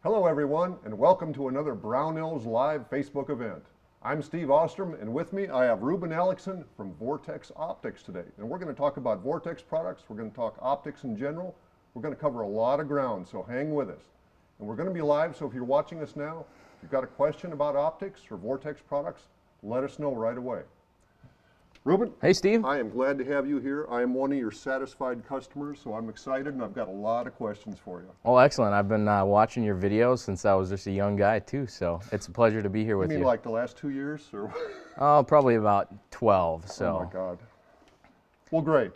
Hello everyone, and welcome to another Brownells Live Facebook event. I'm Steve Ostrem, and with me I have Rueben Aleckson from Vortex Optics today. And we're going to talk about Vortex products, we're going to talk optics in general, we're going to cover a lot of ground, so hang with us. And we're going to be live, so if you're watching us now, if you've got a question about optics or Vortex products, let us know right away. Rueben. Hey Steve. I am glad to have you here. I am one of your satisfied customers, so I'm excited and I've got a lot of questions for you. Oh, excellent. I've been watching your videos since I was just a young guy too, so it's a pleasure to be here with you. You mean like the last 2 years? Or? Oh, probably about 12, so. Oh my God. Well, great.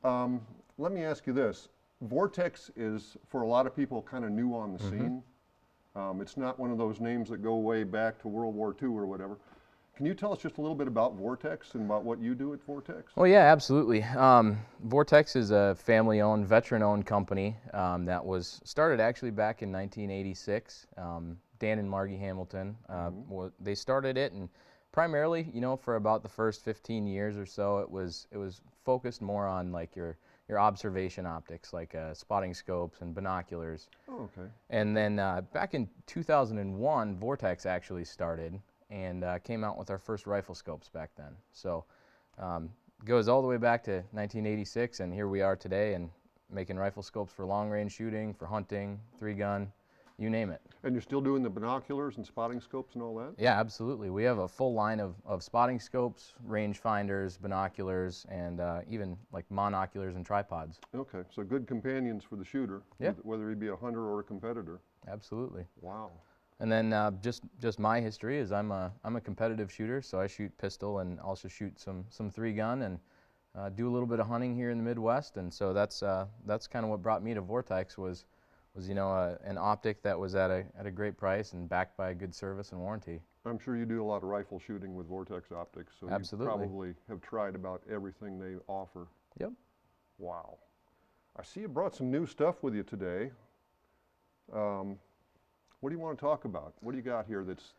Let me ask you this. Vortex is, for a lot of people, kind of new on the scene. It's not one of those names that go way back to World War II or whatever. Can you tell us just a little bit about Vortex and about what you do at Vortex? Oh yeah, absolutely. Vortex is a family-owned, veteran-owned company that was started actually back in 1986. Dan and Margie Hamilton, they started it, and primarily, you know, for about the first 15 years or so, it was focused more on like your observation optics, like spotting scopes and binoculars. Oh, okay. And then back in 2001, Vortex actually started and came out with our first rifle scopes back then. So goes all the way back to 1986, and here we are today, and making rifle scopes for long range shooting, for hunting, 3-gun, you name it. And you're still doing the binoculars and spotting scopes and all that? Yeah, absolutely. We have a full line of spotting scopes, range finders, binoculars, and even like monoculars and tripods. Okay, so good companions for the shooter, yeah, whether he be a hunter or a competitor. Absolutely. Wow. And then just my history is I'm a competitive shooter, so I shoot pistol and also shoot some 3-gun and do a little bit of hunting here in the Midwest. And so that's kind of what brought me to Vortex was you know an optic that was at a great price and backed by a good service and warranty. I'm sure you do a lot of rifle shooting with Vortex optics, so absolutely, you probably have tried about everything they offer. Yep. Wow. I see you brought some new stuff with you today. What do you want to talk about? What do you got here that's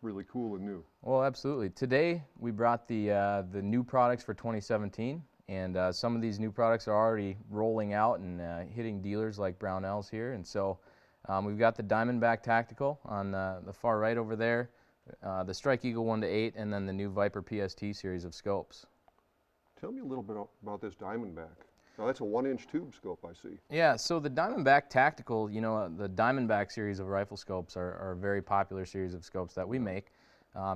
really cool and new? Well, absolutely. Today we brought the new products for 2017, and some of these new products are already rolling out and hitting dealers like Brownells here. And so we've got the Diamondback Tactical on the far right over there, the Strike Eagle 1-8, and then the new Viper PST series of scopes. Tell me a little bit about this Diamondback. Now that's a 1-inch tube scope, I see. Yeah, so the Diamondback Tactical, you know, the Diamondback series of rifle scopes are a very popular series of scopes that we make,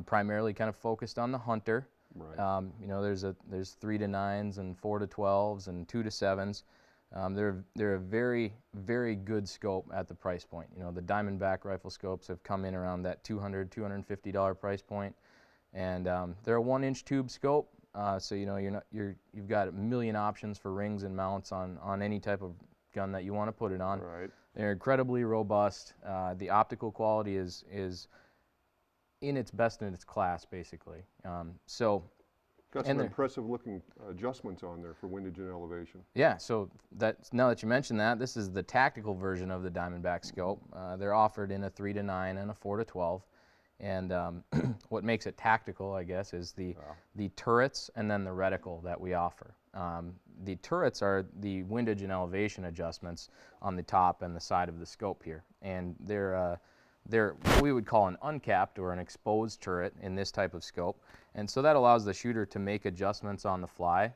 primarily kind of focused on the hunter. Right. You know, there's 3-9s and 4-12s and 2-7s. They're a very, very good scope at the price point. You know, the Diamondback rifle scopes have come in around that $200, $250 price point, and they're a 1-inch tube scope. So you know you've got a million options for rings and mounts on any type of gun that you want to put it on. Right. They're incredibly robust. The optical quality is in its best in its class, basically. So got some impressive looking adjustments on there for windage and elevation. Yeah. So now that you mention that, this is the tactical version of the Diamondback scope. They're offered in a 3-9 and a 4-12. And what makes it tactical, I guess, is the turrets and then the reticle that we offer. The turrets are the windage and elevation adjustments on the top and the side of the scope here. And they're what we would call an uncapped or an exposed turret in this type of scope. And so that allows the shooter to make adjustments on the fly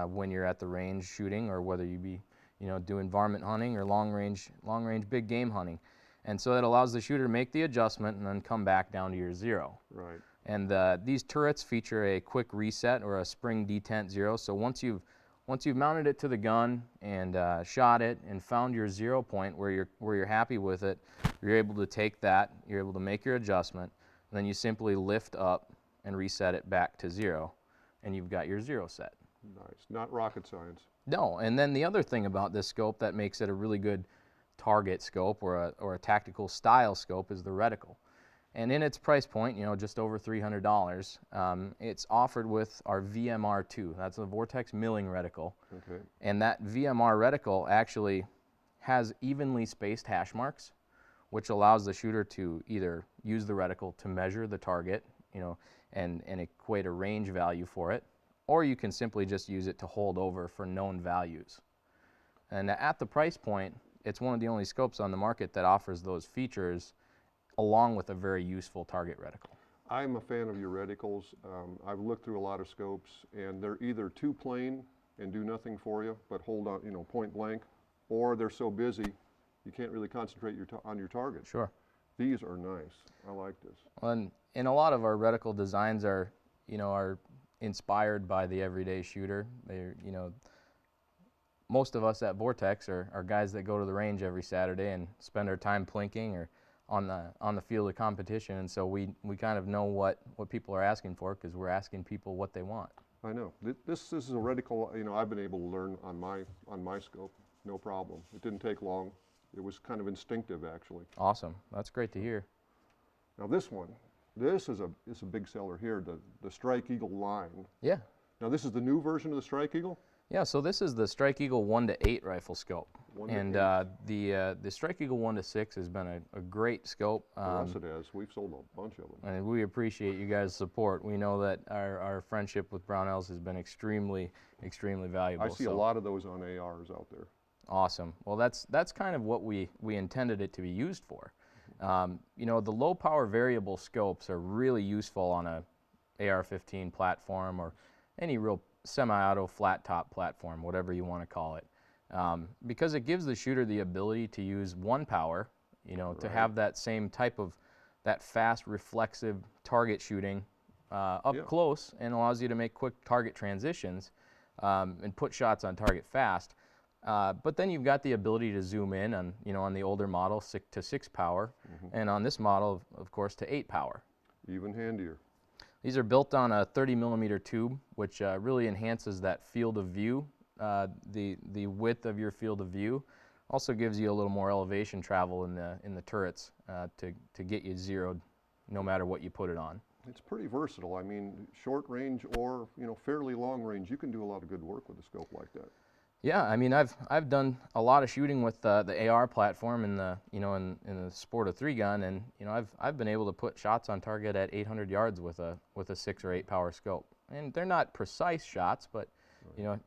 when you're at the range shooting, or whether you be, you know, doing varmint hunting or long range big game hunting. And so that allows the shooter to make the adjustment and then come back down to your zero. Right. And these turrets feature a quick reset or a spring detent zero. So once you've mounted it to the gun and shot it and found your 0 point where you're happy with it, you're able to take that, you're able to make your adjustment, and then you simply lift up and reset it back to 0, and you've got your 0 set. Nice. Not rocket science. No. And then the other thing about this scope that makes it a really good target scope or a tactical style scope is the reticle. And in its price point, you know, just over $300, it's offered with our VMR2. That's a Vortex milling reticle. Okay. And that VMR reticle actually has evenly spaced hash marks, which allows the shooter to either use the reticle to measure the target, you know, and equate a range value for it, or you can simply just use it to hold over for known values. And at the price point, it's one of the only scopes on the market that offers those features along with a very useful target reticle. I'm a fan of your reticles. I've looked through a lot of scopes, and they're either too plain and do nothing for you, but hold on, point blank, or they're so busy you can't really concentrate on your target. Sure. These are nice. I like this. And a lot of our reticle designs are, are inspired by the everyday shooter. They're, most of us at Vortex are guys that go to the range every Saturday and spend our time plinking or on the field of competition, and so we kind of know what people are asking for because we're asking people what they want. I know. This is a reticle, I've been able to learn on my scope, no problem. It didn't take long. It was kind of instinctive, actually. Awesome. That's great to hear. Now this one, this is a big seller here, the Strike Eagle line. Yeah. Now this is the new version of the Strike Eagle? Yeah, so this is the Strike Eagle 1-8 rifle scope. And the Strike Eagle 1-6 has been a great scope. Yes, it has. We've sold a bunch of them. And we appreciate you guys' support. We know that our friendship with Brownells has been extremely, extremely valuable. I see a lot of those on ARs out there. Awesome. Well, that's kind of what we intended it to be used for. The low power variable scopes are really useful on a AR-15 platform or any real semi-auto flat top platform, whatever you want to call it, because it gives the shooter the ability to use one power, to have that same type of that fast reflexive target shooting up close, and allows you to make quick target transitions and put shots on target fast. But then you've got the ability to zoom in on, on the older model 6 power, and on this model, of course, to 8 power. Even handier. These are built on a 30mm tube, which really enhances that field of view, the width of your field of view. Also gives you a little more elevation travel in the turrets to get you zeroed, no matter what you put it on. It's pretty versatile. I mean, short range or fairly long range, you can do a lot of good work with a scope like that. Yeah, I mean, I've done a lot of shooting with the AR platform in the in the sport of 3-gun, and I've been able to put shots on target at 800 yards with a 6 or 8 power scope, and they're not precise shots, but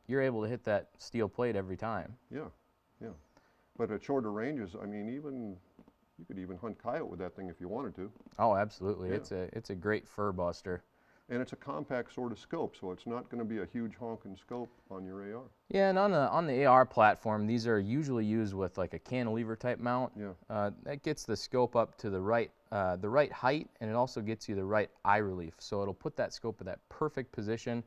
you're able to hit that steel plate every time. Yeah, yeah. But at shorter ranges, I mean, you could even hunt coyote with that thing if you wanted to. Oh, absolutely. Yeah. It's a great fur buster. And it's a compact sort of scope, so it's not going to be a huge honking scope on your AR. Yeah, and on the AR platform, these are usually used with like a cantilever type mount. Yeah. That gets the scope up to the right height, and it also gets you the right eye relief. So it'll put that scope in that perfect position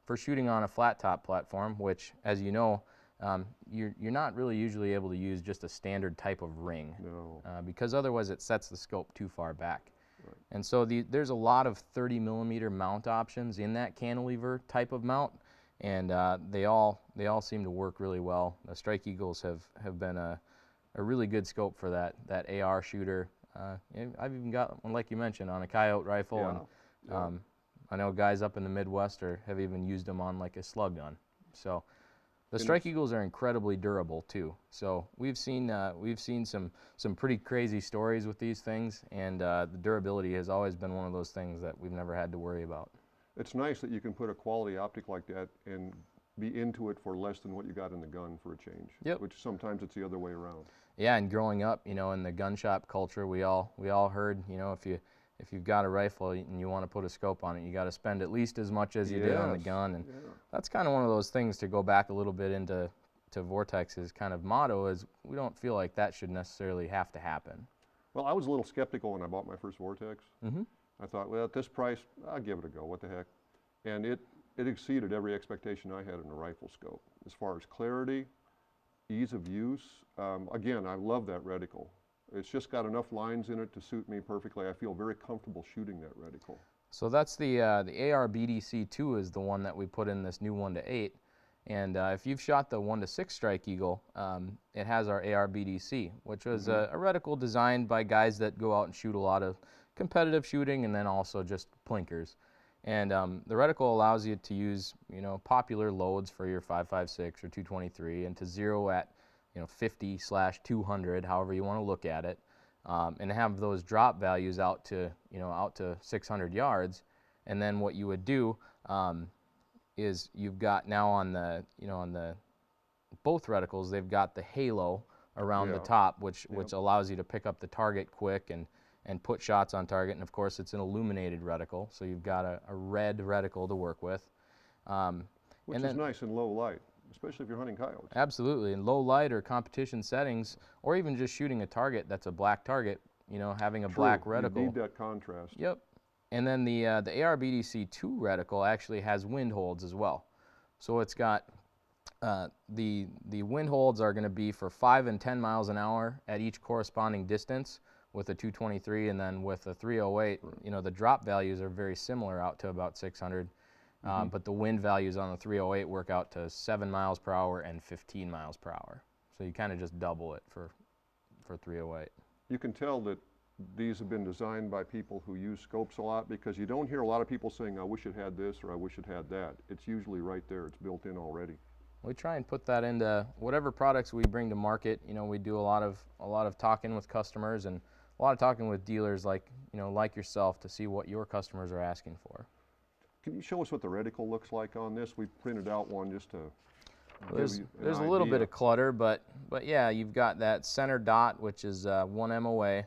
for shooting on a flat top platform, which, as you know, you're not really usually able to use just a standard type of ring. No. Because otherwise it sets the scope too far back. Right. And so there's a lot of 30mm mount options in that cantilever type of mount, and they all seem to work really well. The Strike Eagles have been a really good scope for that AR shooter. I've even got one, like you mentioned, on a coyote rifle, and I know guys up in the Midwest have even used them on like a slug gun. So the Strike Eagles are incredibly durable too. So we've seen some pretty crazy stories with these things, and the durability has always been one of those things that we've never had to worry about. It's nice that you can put a quality optic like that and be into it for less than what you got in the gun for a change. Yep. Which sometimes it's the other way around. Yeah, and growing up, in the gun shop culture, we all heard, if you've got a rifle and you want to put a scope on it, you got to spend at least as much as you did on the gun, and that's kind of one of those things, to go back a little bit into Vortex's kind of motto, is we don't feel like that should necessarily have to happen. Well, I was a little skeptical when I bought my first Vortex. Mm-hmm. I thought, well, at this price, I'll give it a go. What the heck? And it exceeded every expectation I had in a rifle scope, as far as clarity, ease of use. Again, I love that reticle. It's just got enough lines in it to suit me perfectly. I feel very comfortable shooting that reticle. So that's the AR BDC-2 is the one that we put in this new 1-8. And if you've shot the 1-6 Strike Eagle, it has our AR BDC, which was a reticle designed by guys that go out and shoot a lot of competitive shooting, and then also just plinkers. And the reticle allows you to use popular loads for your 5.56 or 223, and to zero at 50/200, however you want to look at it, and have those drop values out to 600 yards. And then what you would do is you've got now on the both reticles, they've got the halo around the Yeah. top, which allows you to pick up the target quick and put shots on target. And of course, it's an illuminated reticle, so you've got a red reticle to work with. Which is nice in low light, especially if you're hunting coyotes. Absolutely, in low light or competition settings, or even just shooting a target that's a black target, having a black reticle. You need that contrast. Yep. And then the ARBDC2 reticle actually has wind holds as well. So it's got the wind holds are going to be for 5 and 10 miles an hour at each corresponding distance with a 223, and then with a 308, the drop values are very similar out to about 600. But the wind values on the 308 work out to 7 miles per hour and 15 miles per hour. So you kind of just double it for 308. You can tell that these have been designed by people who use scopes a lot, because you don't hear a lot of people saying, I wish it had this or I wish it had that. It's usually right there. It's built in already. We try and put that into whatever products we bring to market. We do a lot of talking with customers and a lot of talking with dealers like yourself to see what your customers are asking for. Can you show us what the reticle looks like on this? We printed out one just to There's a little bit of clutter, but yeah, you've got that center dot, which is 1 MOA,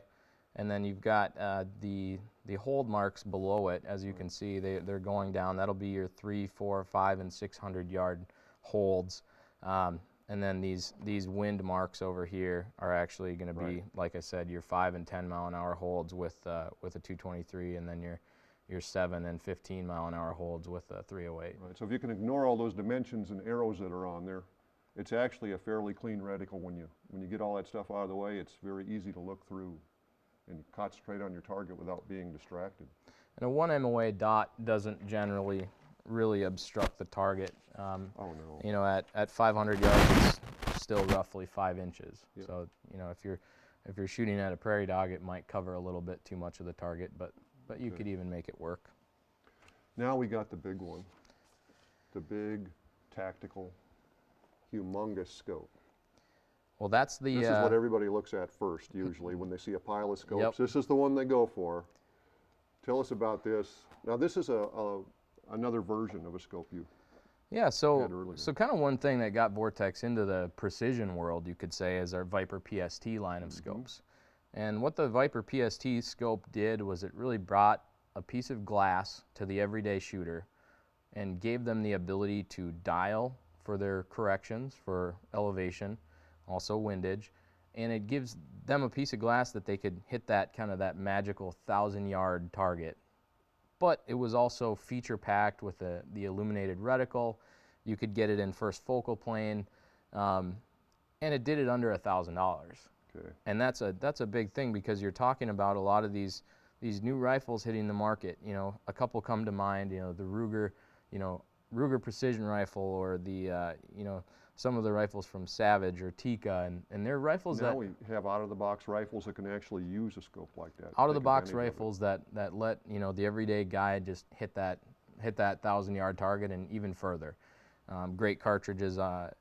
and then you've got the hold marks below it. As you can see, they're going down. That'll be your 3, 4, 5, and 600 yard holds. And then these wind marks over here are actually going to be, like I said, your 5 and 10 mile an hour holds with a 223, and then your 7 and 15 mile an hour holds with a 308. Right, so if you can ignore all those dimensions and arrows that are on there, it's actually a fairly clean reticle. When you get all that stuff out of the way, it's very easy to look through and concentrate on your target without being distracted. And a 1 MOA dot doesn't generally really obstruct the target. Oh no. At 500 yards, it's still roughly 5 inches. Yep. So if you're shooting at a prairie dog, it might cover a little bit too much of the target, but you could even make it work. Now we got the big one, the big tactical, humongous scope. Well, that's the. This is what everybody looks at first, usually, when they see a pile of scopes. Yep. This is the one they go for. Tell us about this. Now, this is another version of a scope you Yeah, had so earlier. kind of one thing that got Vortex into the precision world, you could say, is our Viper PST line of scopes. And what the Viper PST scope did was it really brought a piece of glass to the everyday shooter and gave them the ability to dial for their corrections, for elevation, also windage, and it gives them a piece of glass that they could hit that kind of that magical 1,000-yard target. But it was also feature packed with the illuminated reticle. You could get it in first focal plane, and it did it under $1,000. Okay. And that's a big thing, because you're talking about a lot of these new rifles hitting the market. A couple come to mind. The Ruger precision rifle, or the some of the rifles from Savage or Tika, and they're rifles Now that we have out-of-the-box rifles that can actually use a scope like that. out-of-the-box Take advantage of it. rifles that let the everyday guy just hit that 1,000-yard target and even further. Great cartridges,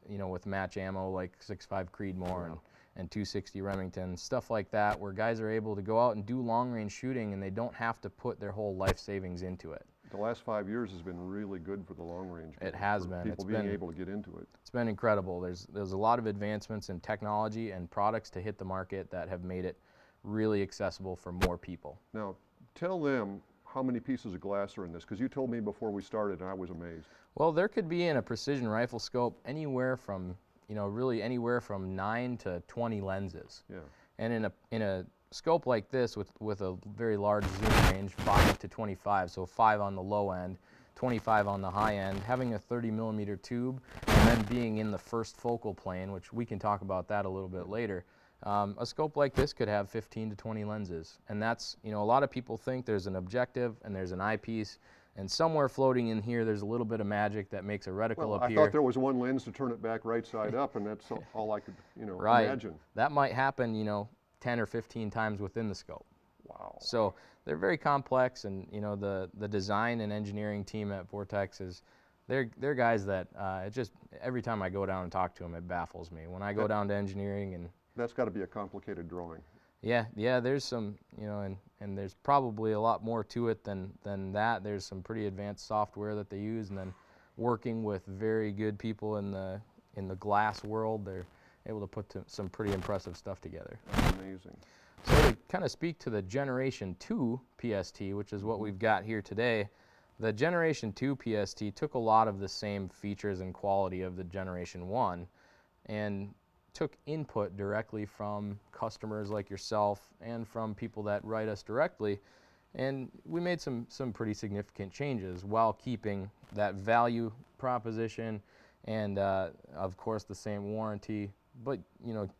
with match ammo like 6.5 Creedmoor and 260 Remington, stuff like that, where guys are able to go out and do long-range shooting and they don't have to put their whole life savings into it. The last 5 years has been really good for the long range. It has been. People being able to get into it. It's been incredible. There's a lot of advancements in technology and products to hit the market that have made it really accessible for more people. Now, tell them how many pieces of glass are in this, because you told me before we started and I was amazed. Well, there could be in a precision rifle scope anywhere from, really anywhere from 9 to 20 lenses. Yeah. And in a scope like this with a very large zoom range, 5 to 25, so 5 on the low end, 25 on the high end, having a 30mm tube, and then being in the first focal plane, which we can talk about that a little bit later. A scope like this could have 15 to 20 lenses, and that's, a lot of people think there's an objective and there's an eyepiece, and somewhere floating in here there's a little bit of magic that makes a reticle appear. I thought there was one lens to turn it back right side up, and that's all I could, right. imagine. That might happen, 10 or 15 times within the scope. Wow. So they're very complex, and the design and engineering team at Vortex they're guys that it just, every time I go down and talk to them, it baffles me. When I go down to engineering, and that's got to be a complicated drawing. yeah, there's some, and there's probably a lot more to it than that. There's some pretty advanced software that they use, and then working with very good people in the glass world, able to put some pretty impressive stuff together. That's amazing. So to kind of speak to the Generation 2 PST, which is what we've got here today, the Generation 2 PST took a lot of the same features and quality of the Generation 1 and took input directly from customers like yourself and from people that write us directly, and we made some pretty significant changes while keeping that value proposition and of course the same warranty, but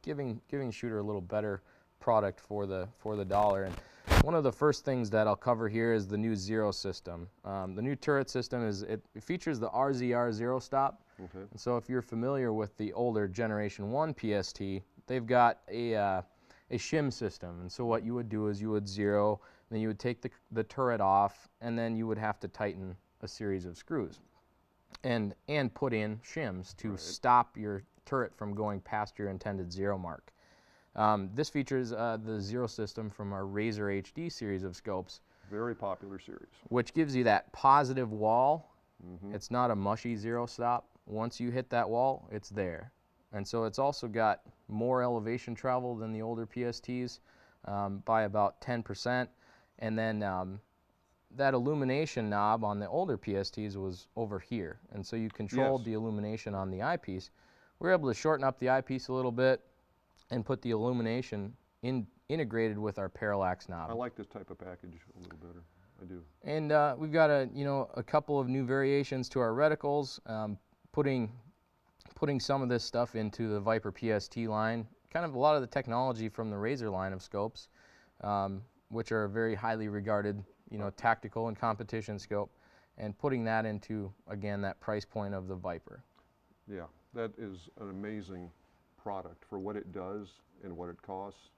giving the shooter a little better product for the dollar. And one of the first things that I'll cover here is the new Zero system. The new turret system it features the RZR Zero Stop. Okay. And so if you're familiar with the older Generation 1 PST, they've got a shim system. And so what you would do is you would zero, then you would take the turret off, and then you would have to tighten a series of screws and put in shims to stop your turret from going past your intended zero mark. This features the Zero system from our Razor HD series of scopes. Very popular series. Which gives you that positive wall. It's not a mushy zero stop. Once you hit that wall, it's there. And so it's also got more elevation travel than the older PSTs by about 10%. And then that illumination knob on the older PSTs was over here. And so you controlled the illumination on the eyepiece. We were able to shorten up the eyepiece a little bit and put the illumination integrated with our parallax knob. I like this type of package a little better. I do. And we've got a couple of new variations to our reticles, putting some of this stuff into the Viper PST line. Kind of a lot of the technology from the Razor line of scopes, which are a very highly regarded, tactical and competition scope, and putting that into, again, that price point of the Viper. Yeah, that is an amazing product for what it does and what it costs.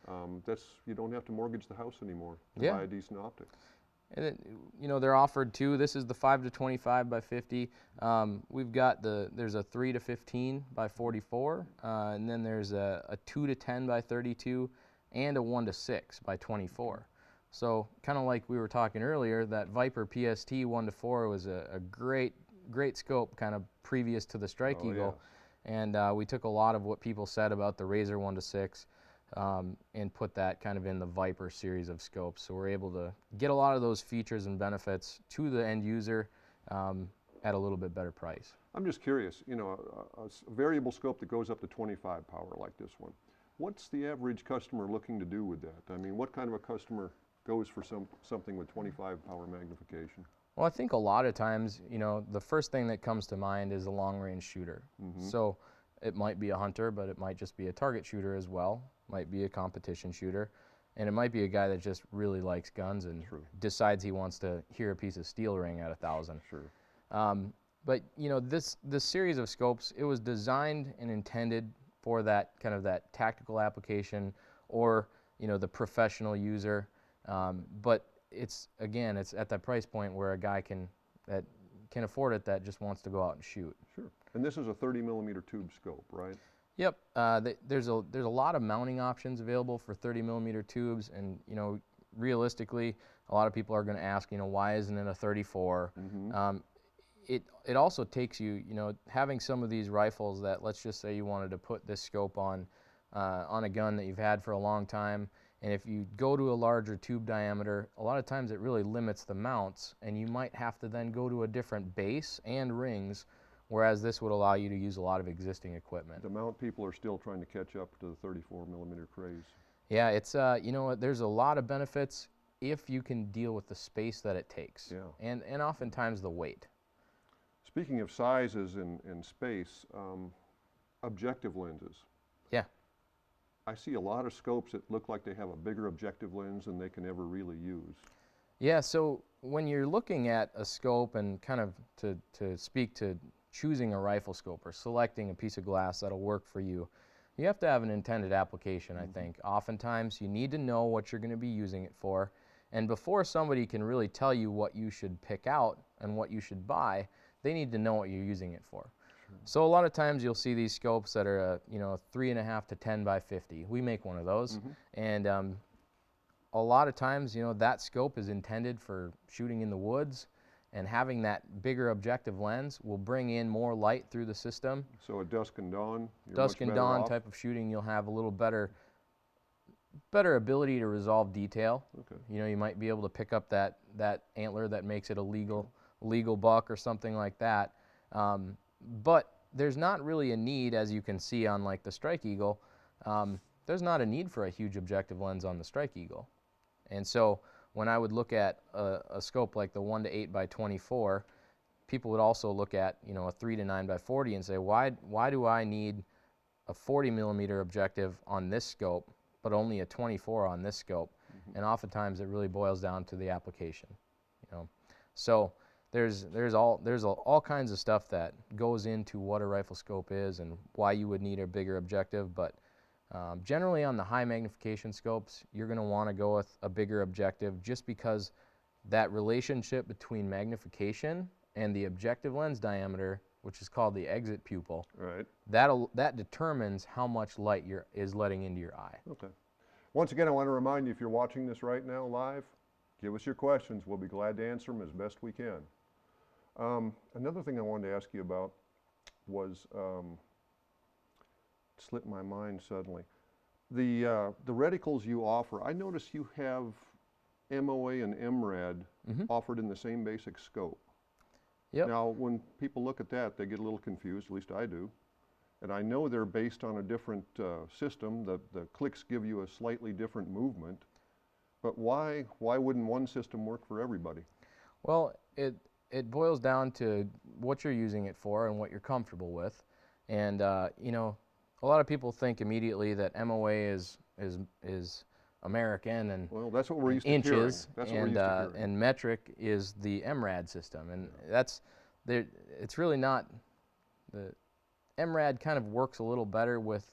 You don't have to mortgage the house anymore to buy a decent optic. And they're offered too. This is the 5 to 25 by 50. We've got there's a 3 to 15 by 44, and then there's a 2 to 10 by 32, and a 1 to 6 by 24. So kind of like we were talking earlier, that Viper PST 1 to 4 was a great scope kind of previous to the Strike Eagle. Yes. And we took a lot of what people said about the Razor 1 to 6 and put that kind of in the Viper series of scopes. So we're able to get a lot of those features and benefits to the end user at a little bit better price. I'm just curious, a variable scope that goes up to 25 power like this one, what's the average customer looking to do with that? I mean, what kind of a customer goes for something with 25 power magnification? Well, I think a lot of times, the first thing that comes to mind is a long-range shooter. So it might be a hunter, but it might just be a target shooter as well. Might be a competition shooter. And it might be a guy that just really likes guns and decides he wants to hear a piece of steel ring at 1,000. But, this series of scopes, it was designed and intended for that kind of that tactical application or, the professional user. But it's at that price point where a guy can afford it that just wants to go out and shoot. Sure. And this is a 30 millimeter tube scope, right? Yep. There's a lot of mounting options available for 30 millimeter tubes, and realistically, a lot of people are going to ask, why isn't it a 34? It also takes you, having some of these rifles that, let's just say you wanted to put this scope on a gun that you've had for a long time. And if you go to a larger tube diameter, a lot of times it really limits the mounts, and you might have to then go to a different base and rings, whereas this would allow you to use a lot of existing equipment. The mount people are still trying to catch up to the 34 millimeter craze. Yeah, it's, there's a lot of benefits if you can deal with the space that it takes, and oftentimes the weight. Speaking of sizes and space, objective lenses. Yeah. I see a lot of scopes that look like they have a bigger objective lens than they can ever really use. Yeah, so when you're looking at a scope and kind of to speak to choosing a rifle scope or selecting a piece of glass that'll work for you, you have to have an intended application, I think. Oftentimes you need to know what you're going to be using it for, and before somebody can really tell you what you should pick out and what you should buy, they need to know what you're using it for. So a lot of times you'll see these scopes that are 3.5 to 10 by 50. We make one of those, and a lot of times that scope is intended for shooting in the woods, and having that bigger objective lens will bring in more light through the system. So at dusk and dawn, you're Dusk much and better dawn off? type of shooting, you'll have a little better ability to resolve detail. Okay. You know, you might be able to pick up that antler that makes it a legal buck or something like that. But there's not really a need, as you can see on like the Strike Eagle, there's not a need for a huge objective lens on the Strike Eagle. And so when I would look at a scope like the 1 to 8 by 24, people would also look at, you know, a 3 to 9 by 40 and say, why do I need a 40 millimeter objective on this scope, but only a 24 on this scope? And oftentimes it really boils down to the application, you know. So there's all kinds of stuff that goes into what a rifle scope is and why you would need a bigger objective. But generally on the high magnification scopes, you're going to want to go with a bigger objective, just because that relationship between magnification and the objective lens diameter, which is called the exit pupil, Right. that determines how much light is letting into your eye. Okay. Once again, I want to remind you, if you're watching this right now live, give us your questions. We'll be glad to answer them as best we can. Another thing I wanted to ask you about was, slipped my mind suddenly. The reticles you offer, I notice you have MOA and MRAD offered in the same basic scope. Yep. Now, when people look at that, they get a little confused, at least I do. And I know they're based on a different system. The clicks give you a slightly different movement. But why wouldn't one system work for everybody? Well, it boils down to what you're using it for and what you're comfortable with. And you know, a lot of people think immediately that MOA is American and Well, that's what we're used to inches, hearing. That's what we're used to hearing. and metric is the MRAD system, and it's really not. The MRAD kind of works a little better with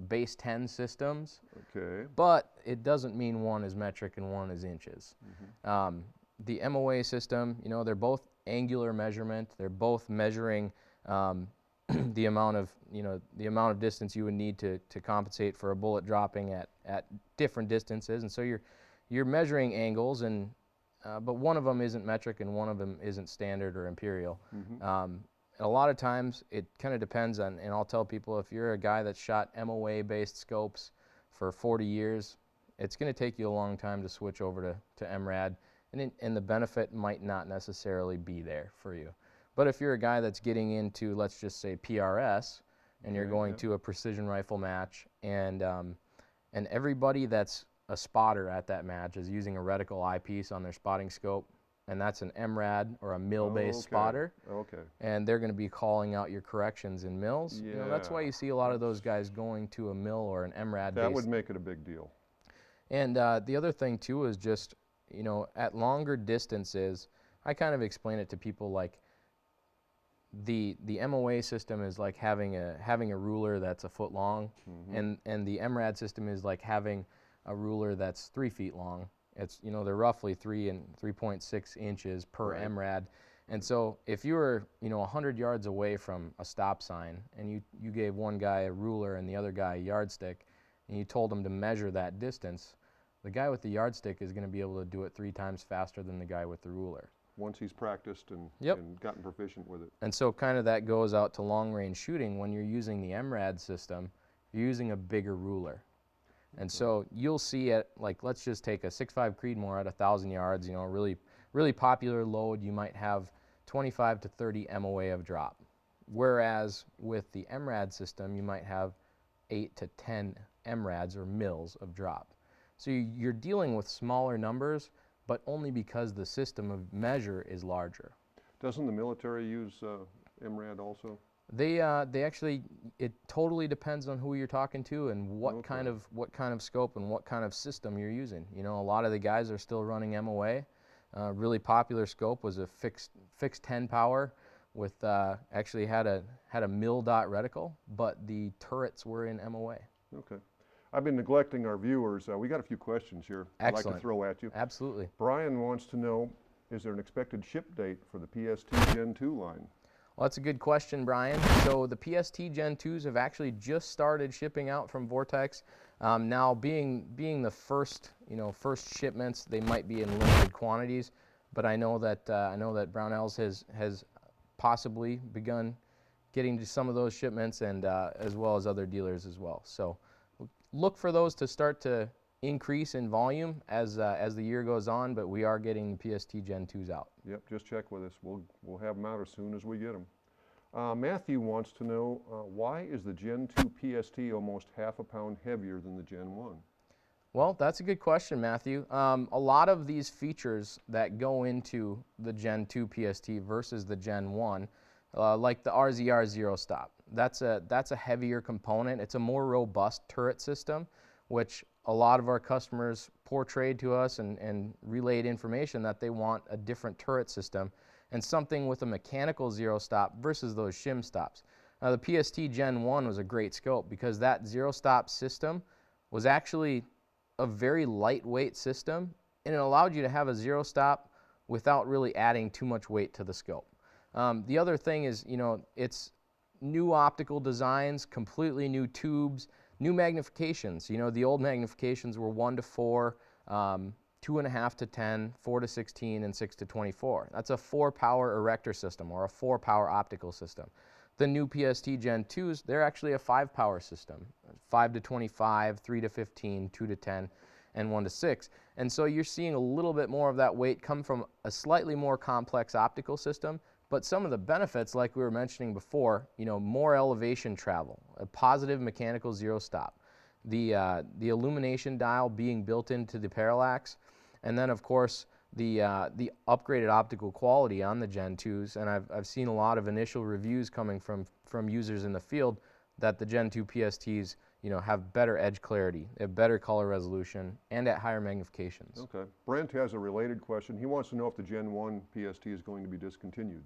base 10 systems. Okay. But it doesn't mean one is metric and one is inches. The MOA system, you know, they're both angular measurement. They're both measuring the amount of distance you would need to compensate for a bullet dropping at different distances. And so you're measuring angles, and but one of them isn't metric and one of them isn't standard or imperial. And a lot of times it kind of depends on, and I'll tell people, if you're a guy that's shot MOA-based scopes for 40 years, it's going to take you a long time to switch over to MRAD, and the benefit might not necessarily be there for you. But if you're a guy that's getting into, let's just say, PRS, and you're going to a precision rifle match, and everybody that's a spotter at that match is using a reticle eyepiece on their spotting scope, and that's an MRAD or a mill-based spotter. Okay. And they're going to be calling out your corrections in mills. Yeah. You know, that's why you see a lot of those guys going to a mill or an MRAD. That would make it a big deal. And the other thing too is just, you know, at longer distances, I kind of explain it to people like the MOA system is like having a ruler that's a foot long, and the MRAD system is like having a ruler that's 3 feet long. It's, you know, they're roughly 3 and 3.6 inches per MRAD. And so if you were, you know, 100 yards away from a stop sign, and you gave one guy a ruler and the other guy a yardstick, and you told him to measure that distance, the guy with the yardstick is going to be able to do it 3 times faster than the guy with the ruler. Once he's practiced and gotten proficient with it. And so kind of that goes out to long range shooting. When you're using the MRAD system, you're using a bigger ruler. And so you'll see it, like, let's just take a 6.5 Creedmoor at 1,000 yards, you know, really popular load, you might have 25 to 30 MOA of drop. Whereas with the MRAD system, you might have 8 to 10 MRADs or mils of drop. So you're dealing with smaller numbers, but only because the system of measure is larger. Doesn't the military use MRAD also? They actually, it totally depends on who you're talking to and what kind of scope and what kind of system you're using. You know, a lot of the guys are still running MOA. Really popular scope was a fixed 10 power with actually had a mil dot reticle, but the turrets were in MOA. Okay. I've been neglecting our viewers. We got a few questions here I'd like to throw at you. Absolutely. Brian wants to know, is there an expected ship date for the PST Gen 2 line? Well, that's a good question, Brian. So the PST Gen 2s have actually just started shipping out from Vortex. Now, being the first shipments, they might be in limited quantities, but I know that Brownells has possibly begun getting to some of those shipments, and as well as other dealers as well. So look for those to start to increase in volume as the year goes on, but we are getting PST Gen 2s out. Yep, just check with us. We'll have them out as soon as we get them. Matthew wants to know, why is the Gen 2 PST almost half a pound heavier than the Gen 1? Well, that's a good question, Matthew. A lot of these features that go into the Gen 2 PST versus the Gen 1, like the RZR zero stop, that's a heavier component. It's a more robust turret system, which a lot of our customers portrayed to us and relayed information that they want a different turret system and something with a mechanical zero stop versus those shim stops. Now, the PST Gen 1 was a great scope because that zero stop system was actually a very lightweight system, and it allowed you to have a zero stop without really adding too much weight to the scope. The other thing is, it's new optical designs, completely new tubes, new magnifications. The old magnifications were 1 to 4, 2.5 to 10, 4 to 16, and 6 to 24. That's a 4-power erector system or a 4-power optical system. The new PST Gen 2s, they're actually a 5-power system, 5 to 25, 3 to 15, 2 to 10, and 1 to 6. And so you're seeing a little bit more of that weight come from a slightly more complex optical system, but some of the benefits, like we were mentioning before, more elevation travel, a positive mechanical zero stop, the illumination dial being built into the parallax, and then of course the upgraded optical quality on the Gen 2s. And I've seen a lot of initial reviews coming from users in the field that the Gen 2 PSTs have better edge clarity, they have better color resolution, and at higher magnifications. Okay. Brent has a related question. He wants to know if the Gen 1 PST is going to be discontinued.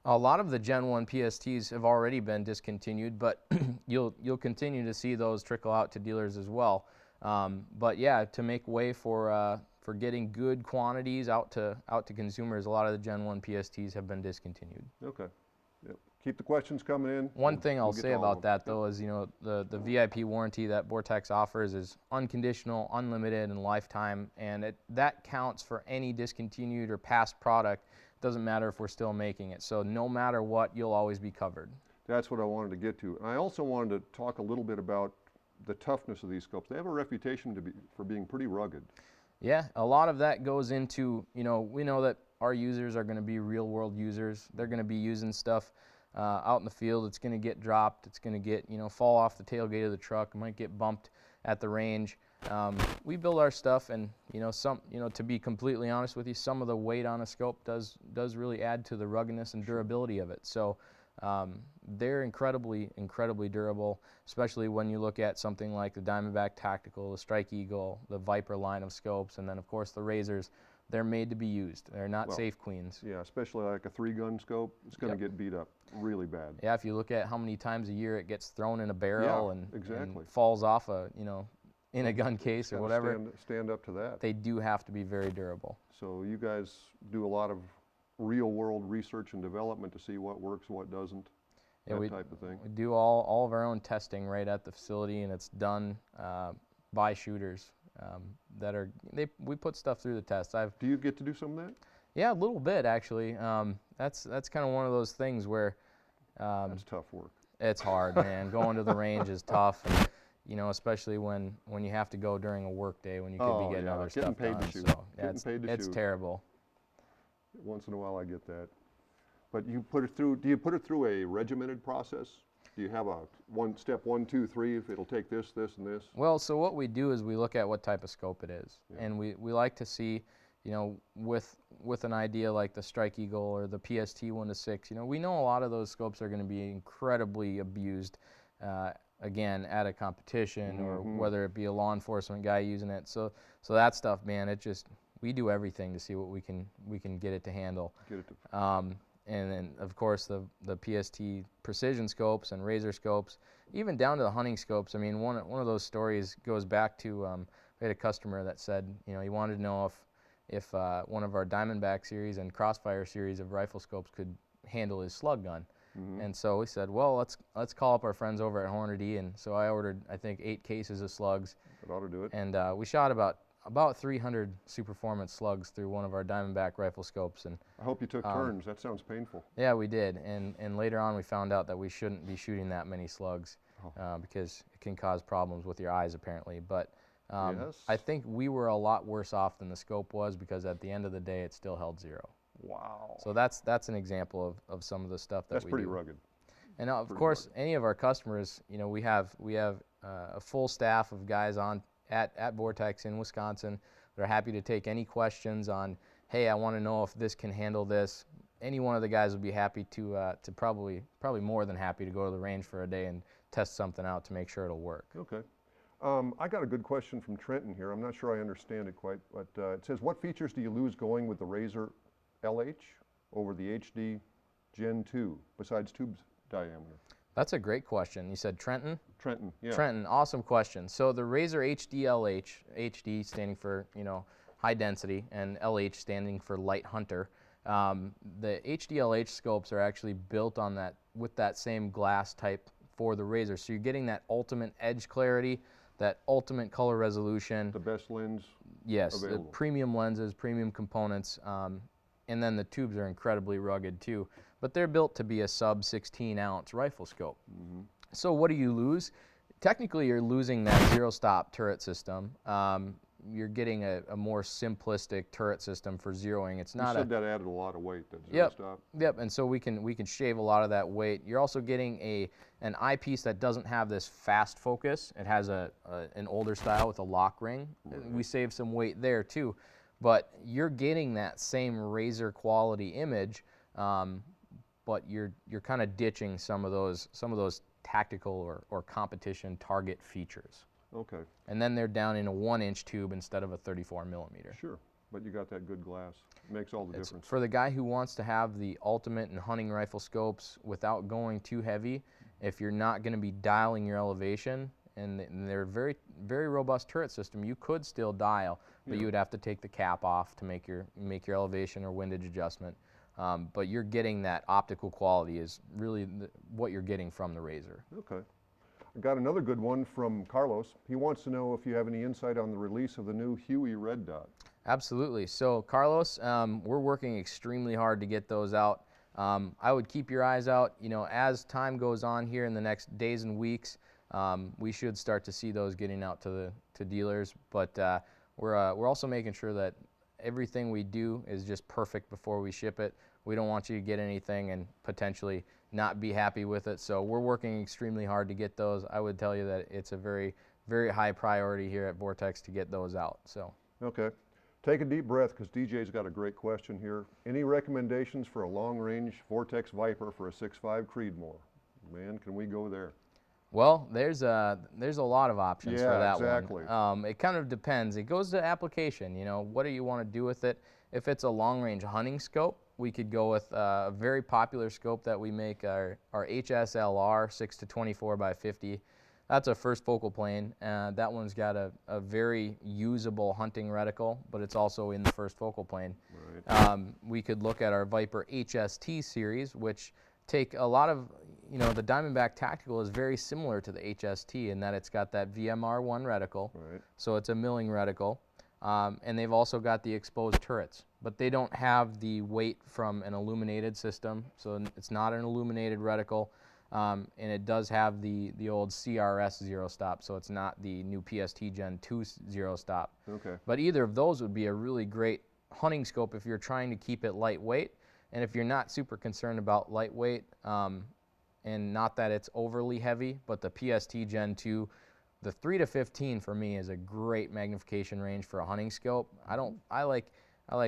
A lot of the Gen 1 PSTs have already been discontinued, but you'll continue to see those trickle out to dealers as well. But yeah, to make way for getting good quantities out to consumers, a lot of the Gen 1 PSTs have been discontinued. Okay. Yep. Keep the questions coming in. One thing I'll say about that, though, is the VIP warranty that Vortex offers is unconditional, unlimited, and lifetime, and that counts for any discontinued or past product. Doesn't matter if we're still making it. So no matter what, you'll always be covered. That's what I wanted to get to. And I also wanted to talk a little bit about the toughness of these scopes. They have a reputation for being pretty rugged. Yeah, a lot of that goes into, we know that our users are going to be real world users. They're going to be using stuff out in the field. It's going to get dropped. It's going to get, fall off the tailgate of the truck. It might get bumped at the range. We build our stuff, and to be completely honest with you, some of the weight on a scope does really add to the ruggedness and durability of it. So they're incredibly durable, especially when you look at something like the Diamondback Tactical, the Strike Eagle, the Viper line of scopes, and then of course the Razors. They're made to be used. They're not safe queens. Yeah, especially like a 3-gun scope, it's going to get beat up really bad. Yeah, if you look at how many times a year it gets thrown in a barrel and falls off in a gun case or whatever. Stand up to that. They do have to be very durable. So you guys do a lot of real world research and development to see what works, what doesn't, that type of thing. We do all of our own testing right at the facility, and it's done by shooters we put stuff through the test. Do you get to do some of that? Yeah, a little bit actually. That's kind of one of those things where that's tough work. It's hard, man. Going to the range is tough. And, especially when you have to go during a work day when you could be getting other stuff paid done. To shoot. So it's terrible. Once in a while I get that. But you put it through, do you put it through a regimented process? Do you have a step 1, 2, 3, if it'll take this, this, and this? Well, so what we do is we look at what type of scope it is. Yeah. And we like to see, with an idea like the Strike Eagle or the PST 1 to 6, we know a lot of those scopes are going to be incredibly abused, again, at a competition or whether it be a law enforcement guy using it. So that stuff, man, we do everything to see what we can get it to handle. And then, of course, the PST precision scopes and razor scopes, even down to the hunting scopes. I mean, one of those stories goes back to, we had a customer that said, he wanted to know if one of our Diamondback series and Crossfire series of rifle scopes could handle his slug gun. And so we said, well, let's call up our friends over at Hornady. And so I ordered, I think, 8 cases of slugs. That ought to do it. And we shot about about 300 Superformance slugs through one of our Diamondback rifle scopes, and I hope you took turns. That sounds painful. yeah, we did, and later on we found out that we shouldn't be shooting that many slugs because it can cause problems with your eyes apparently. But Yes. I think we were a lot worse off than the scope was, because at the end of the day it still held 0. Wow. So that's an example of some of the stuff that That's we pretty do. rugged. And of Pretty course, rugged. any of our customers, you know, we have a full staff of guys on at Vortex in Wisconsin. They're happy to take any questions on, hey, I want to know if this can handle this. Any one of the guys would be happy to probably more than happy to go to the range for a day and test something out to make sure it'll work. Okay. I got a good question from Trenton here. I'm not sure I understand it quite, but it says, what features do you lose going with the Razor LH over the HD Gen 2 besides tube diameter? That's a great question. You said Trenton? Trenton, yeah. Trenton, awesome question. So the Razor HDLH, HD standing for, you know, high density, and LH standing for light hunter. The HDLH scopes are actually built on that, with that same glass type for the Razor. So you're getting that ultimate edge clarity, that ultimate color resolution. The best lens Yes, available. the premium lenses, premium components, and then the tubes are incredibly rugged too. But they're built to be a sub 16 ounce rifle scope. Mm-hmm. So what do you lose? Technically, you're losing that zero stop turret system. You're getting a more simplistic turret system for zeroing. It's not You said that added a lot of weight, that zero Yep. stop. Yep, and so we can shave a lot of that weight. You're also getting an eyepiece that doesn't have this fast focus. It has an older style with a lock ring. Right. We save some weight there too, but you're getting that same Razor quality image, but you're kind of ditching some of those tactical or competition target features. Okay, And then they're down in a 1-inch tube instead of a 34 millimeter. sure. But you got that good glass. It makes all the It's difference. for the guy who wants to have the ultimate in hunting rifle scopes without going too heavy. If you're not going to be dialing your elevation, and they're very, very robust turret system, you could still dial, but Yeah. you would have to take the cap off to make your elevation or windage adjustment. But you're getting that optical quality is really what you're getting from the Razor. Okay. I got another good one from Carlos. He wants to know if you have any insight on the release of the new Huey red dot. Absolutely. So Carlos, we're working extremely hard to get those out. I would keep your eyes out. You know, as time goes on here in the next days and weeks, we should start to see those getting out to dealers. But we're also making sure that everything we do is just perfect before we ship it. We don't want you to get anything and potentially not be happy with it. So we're working extremely hard to get those. I would tell you that it's a very, very high priority here at Vortex to get those out. So. Okay. Take a deep breath, because DJ's got a great question here. Any recommendations for a long-range Vortex Viper for a 6.5 Creedmoor? Man, can we go there? Well, there's a lot of options for that exactly. one. It kind of depends. It goes to application. You know, what do you want to do with it? If it's a long-range hunting scope, we could go with a very popular scope that we make, our HSLR 6 to 24 by 50. That's a first focal plane. That one's got a very usable hunting reticle, but it's also in the first focal plane. Right. We could look at our Viper HST series, which take a lot of, you know, the Diamondback Tactical is very similar to the HST in that it's got that VMR1 reticle, Right. so it's a milling reticle, and they've also got the exposed turrets, but they don't have the weight from an illuminated system, so it's not an illuminated reticle, and it does have the old CRS zero stop, so it's not the new PST Gen 2 zero stop. Okay. But either of those would be a really great hunting scope if you're trying to keep it lightweight. And if you're not super concerned about lightweight, and not that it's overly heavy, but the PST Gen 2, the 3 to 15 for me is a great magnification range for a hunting scope. I like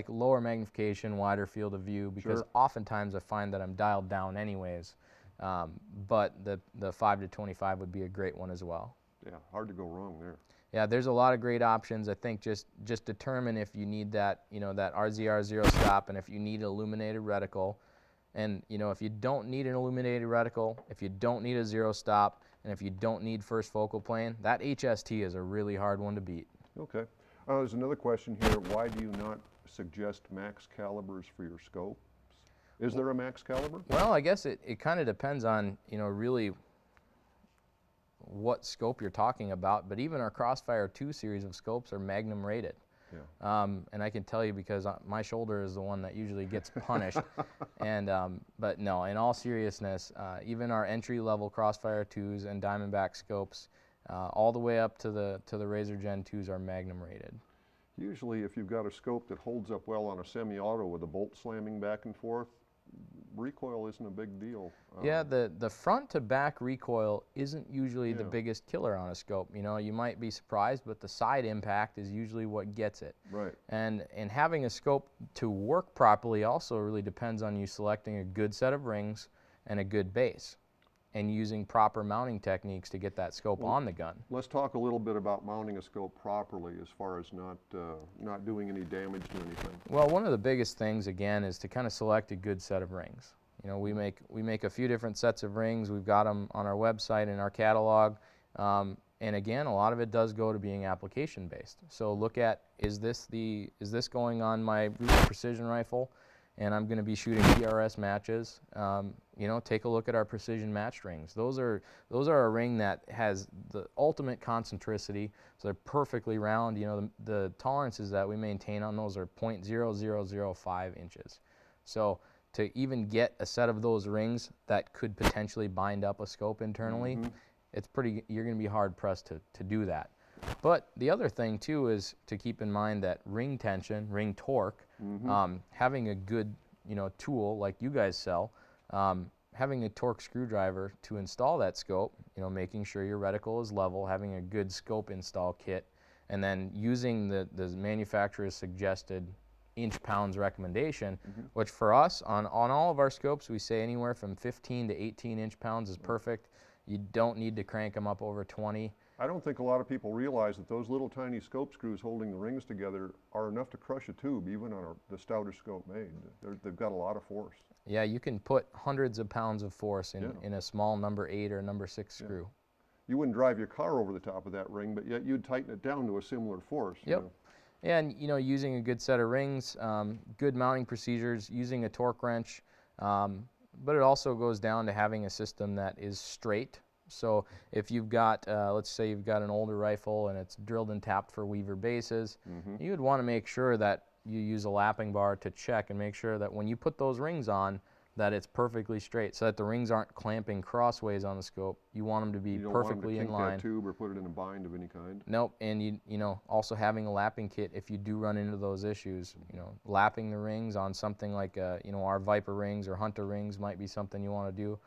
lower magnification, wider field of view, because Sure. oftentimes I find that I'm dialed down anyways. But the 5 to 25 would be a great one as well. Yeah, hard to go wrong there. Yeah, there's a lot of great options. I think just determine if you need that, you know, that RZR zero stop, and if you need an illuminated reticle. And, you know, if you don't need an illuminated reticle, if you don't need a zero stop, and if you don't need first focal plane, that HST is a really hard one to beat. Okay. There's another question here. Why do you not suggest max calibers for your scopes? Is there a max caliber? Well, I guess it kind of depends on, you know, really what scope you're talking about, but even our Crossfire 2 series of scopes are Magnum rated. And I can tell you because my shoulder is the one that usually gets punished. And but no, in all seriousness, even our entry-level Crossfire 2s and Diamondback scopes, all the way up to the Razor Gen 2s are Magnum rated. Usually, if you've got a scope that holds up well on a semi-auto with a bolt slamming back and forth, recoil isn't a big deal. Yeah, the front to back recoil isn't usually the biggest killer on a scope. You know, you might be surprised, but the side impact is usually what gets it. Right. And having a scope to work properly also really depends on you selecting a good set of rings and a good base, and using proper mounting techniques to get that scope on the gun. Let's talk a little bit about mounting a scope properly as far as not doing any damage to anything. Well, one of the biggest things, again, is to kind of select a good set of rings. You know, we make a few different sets of rings. We've got them on our website in our catalog. And again, a lot of it does go to being application based. So look at, is this going on my Rueben precision rifle, and I'm going to be shooting PRS matches? You know, take a look at our precision matched rings. Those are a ring that has the ultimate concentricity, so they're perfectly round. You know, the tolerances that we maintain on those are 0.0005 inches. So to even get a set of those rings that could potentially bind up a scope internally, you're going to be hard pressed to do that. But the other thing too is to keep in mind that ring tension, ring torque, having a good, you know, tool like you guys sell, having a torque screwdriver to install that scope, you know, making sure your reticle is level, having a good scope install kit, and then using the manufacturer's suggested inch-pounds recommendation, which for us, on all of our scopes, we say anywhere from 15 to 18 inch-pounds is perfect. You don't need to crank them up over 20. I don't think a lot of people realize that those little tiny scope screws holding the rings together are enough to crush a tube, even on the stoutest scope made. They've got a lot of force. Yeah, you can put hundreds of pounds of force in a small number 8 or number 6 screw. You wouldn't drive your car over the top of that ring, but yet you'd tighten it down to a similar force. Yep. You know? And, you know, using a good set of rings, good mounting procedures, using a torque wrench, but it also goes down to having a system that is straight. So if you've got, let's say you've got an older rifle and it's drilled and tapped for Weaver bases, you would want to make sure that you use a lapping bar to check and make sure that when you put those rings on, that it's perfectly straight, so that the rings aren't clamping crossways on the scope. You want them to be perfectly in line. You don't want them to kink that tube or put it in a bind of any kind. Nope, and you know, also having a lapping kit if you do run into those issues. You know, lapping the rings on something like you know, our Viper rings or Hunter rings might be something you want to do.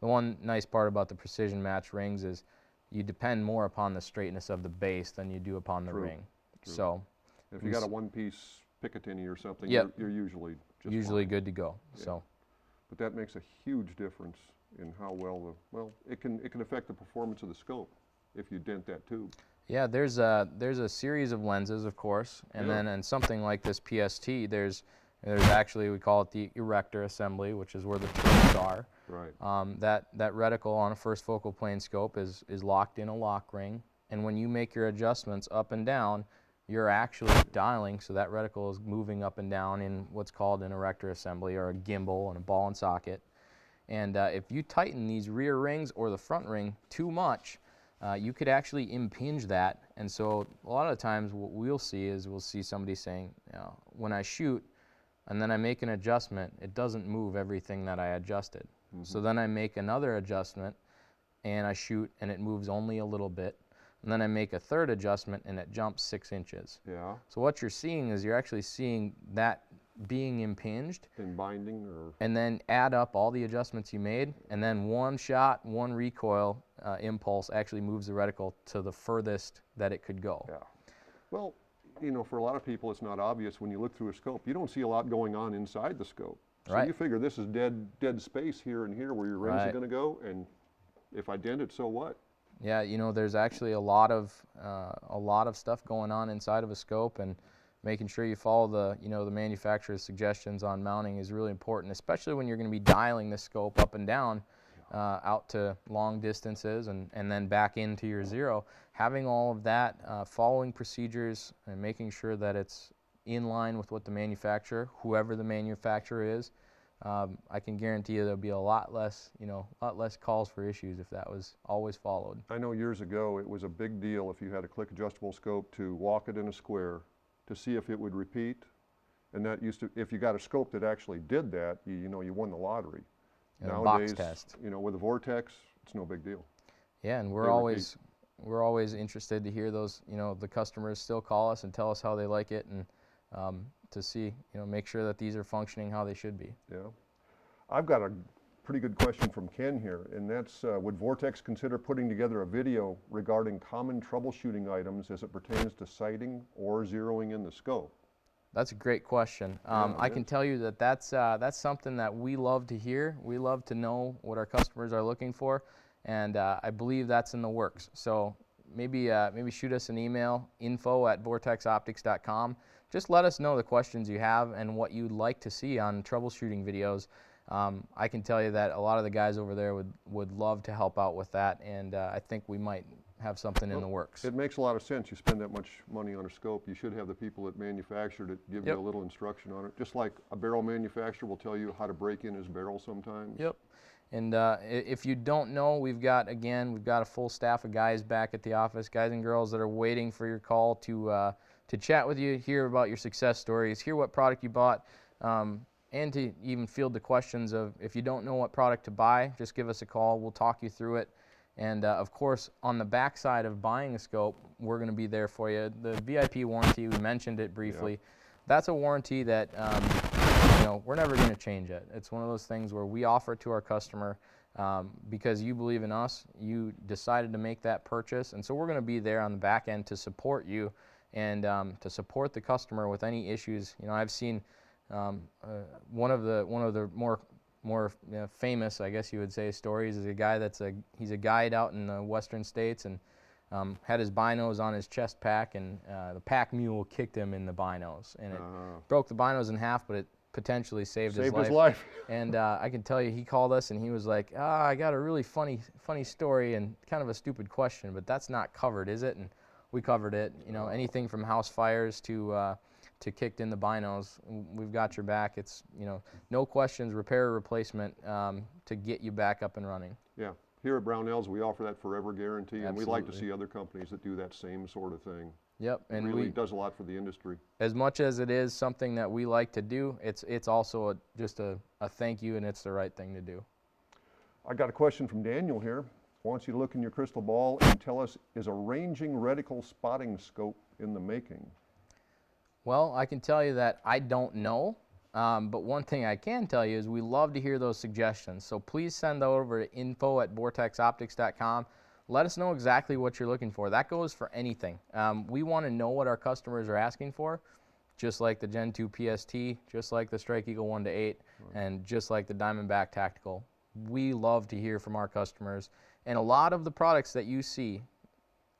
The one nice part about the precision match rings is you depend more upon the straightness of the base than you do upon the ring. True. So if you got a one-piece Picatinny or something, you're usually just fine. Good to go. Yeah. So. But that makes a huge difference in how well it can affect the performance of the scope if you dent that tube. Yeah, there's a series of lenses, of course, and then in something like this PST, there's actually, we call it the erector assembly, which is where the tubes are. Right. That reticle on a first focal plane scope is locked in a lock ring, and when you make your adjustments up and down, you're actually dialing, so that reticle is moving up and down in what's called an erector assembly, or a gimbal and a ball and socket. And if you tighten these rear rings or the front ring too much, you could actually impinge that. And so a lot of the times what we'll see somebody saying, you know, when I shoot and then I make an adjustment, it doesn't move everything that I adjusted. So then I make another adjustment and I shoot and it moves only a little bit. And then I make a third adjustment and it jumps 6 inches. Yeah. So what you're seeing is you're actually seeing that being impinged. In binding or? And then add up all the adjustments you made, and then one shot, one recoil impulse actually moves the reticle to the furthest that it could go. Yeah. Well, you know, for a lot of people it's not obvious when you look through a scope. You don't see a lot going on inside the scope. So you figure this is dead space here and here where your rings are going to go, and if I dent it, so what? Yeah, you know, there's actually a lot of stuff going on inside of a scope, and making sure you follow the manufacturer's suggestions on mounting is really important, especially when you're going to be dialing the scope up and down out to long distances and then back into your zero. Having all of that, following procedures and making sure that it's in line with what the manufacturer, whoever the manufacturer is, I can guarantee you there'll be a lot less calls for issues if that was always followed. I know years ago it was a big deal if you had a click adjustable scope to walk it in a square, to see if it would repeat. And that used to, if you got a scope that actually did that, you know, you won the lottery. And Nowadays, box test. you know, with a Vortex, it's no big deal. Yeah, and They we're always interested to hear those. You know, the customers still call us and tell us how they like it, and to see, you know, make sure that these are functioning how they should be. Yeah. I've got a pretty good question from Ken here, and that's, would Vortex consider putting together a video regarding common troubleshooting items as it pertains to sighting or zeroing in the scope? That's a great question. I can tell you that that's something that we love to hear. We love to know what our customers are looking for, and I believe that's in the works. So maybe shoot us an email, info@vortexoptics.com. Just let us know the questions you have and what you'd like to see on troubleshooting videos. I can tell you that a lot of the guys over there would love to help out with that, and I think we might have something in the works. It makes a lot of sense. You spend that much money on a scope, you should have the people that manufacture it give you a little instruction on it. Just like a barrel manufacturer will tell you how to break in his barrel sometimes. Yep. And if you don't know, we've got a full staff of guys back at the office, guys and girls that are waiting for your call to chat with you, hear about your success stories, hear what product you bought, and to even field the questions of, if you don't know what product to buy, just give us a call. We'll talk you through it. And of course, on the back side of buying a scope, we're going to be there for you. The VIP warranty, we mentioned it briefly. Yep. That's a warranty that you know, we're never going to change it. It's one of those things where we offer it to our customer because you believe in us, you decided to make that purchase, and so we're going to be there on the back end to support you and to support the customer with any issues. You know, I've seen one of the more famous, I guess you would say, stories is a guy he's a guide out in the western states, and had his binos on his chest pack, and the pack mule kicked him in the binos, and it broke the binos in half, but it potentially saved his life. And I can tell you, he called us and he was like, I got a really funny story and kind of a stupid question, but that's not covered, is it? And we covered it. You know, anything from house fires to kicked in the binos, we've got your back. It's, you know, no questions, repair or replacement to get you back up and running. Yeah. Here at Brownells, we offer that forever guarantee, and we like to see other companies that do that same sort of thing. Yep, and it really does a lot for the industry. As much as it is something that we like to do, it's also just a thank you, and it's the right thing to do. I got a question from Daniel here. Wants you to look in your crystal ball and tell us, is a ranging reticle spotting scope in the making? Well, I can tell you that I don't know, but one thing I can tell you is we love to hear those suggestions. So please send over to info@vortexoptics.com. Let us know exactly what you're looking for. That goes for anything. We want to know what our customers are asking for, just like the Gen 2 PST, just like the Strike Eagle 1-8, and just like the Diamondback Tactical. We love to hear from our customers. And a lot of the products that you see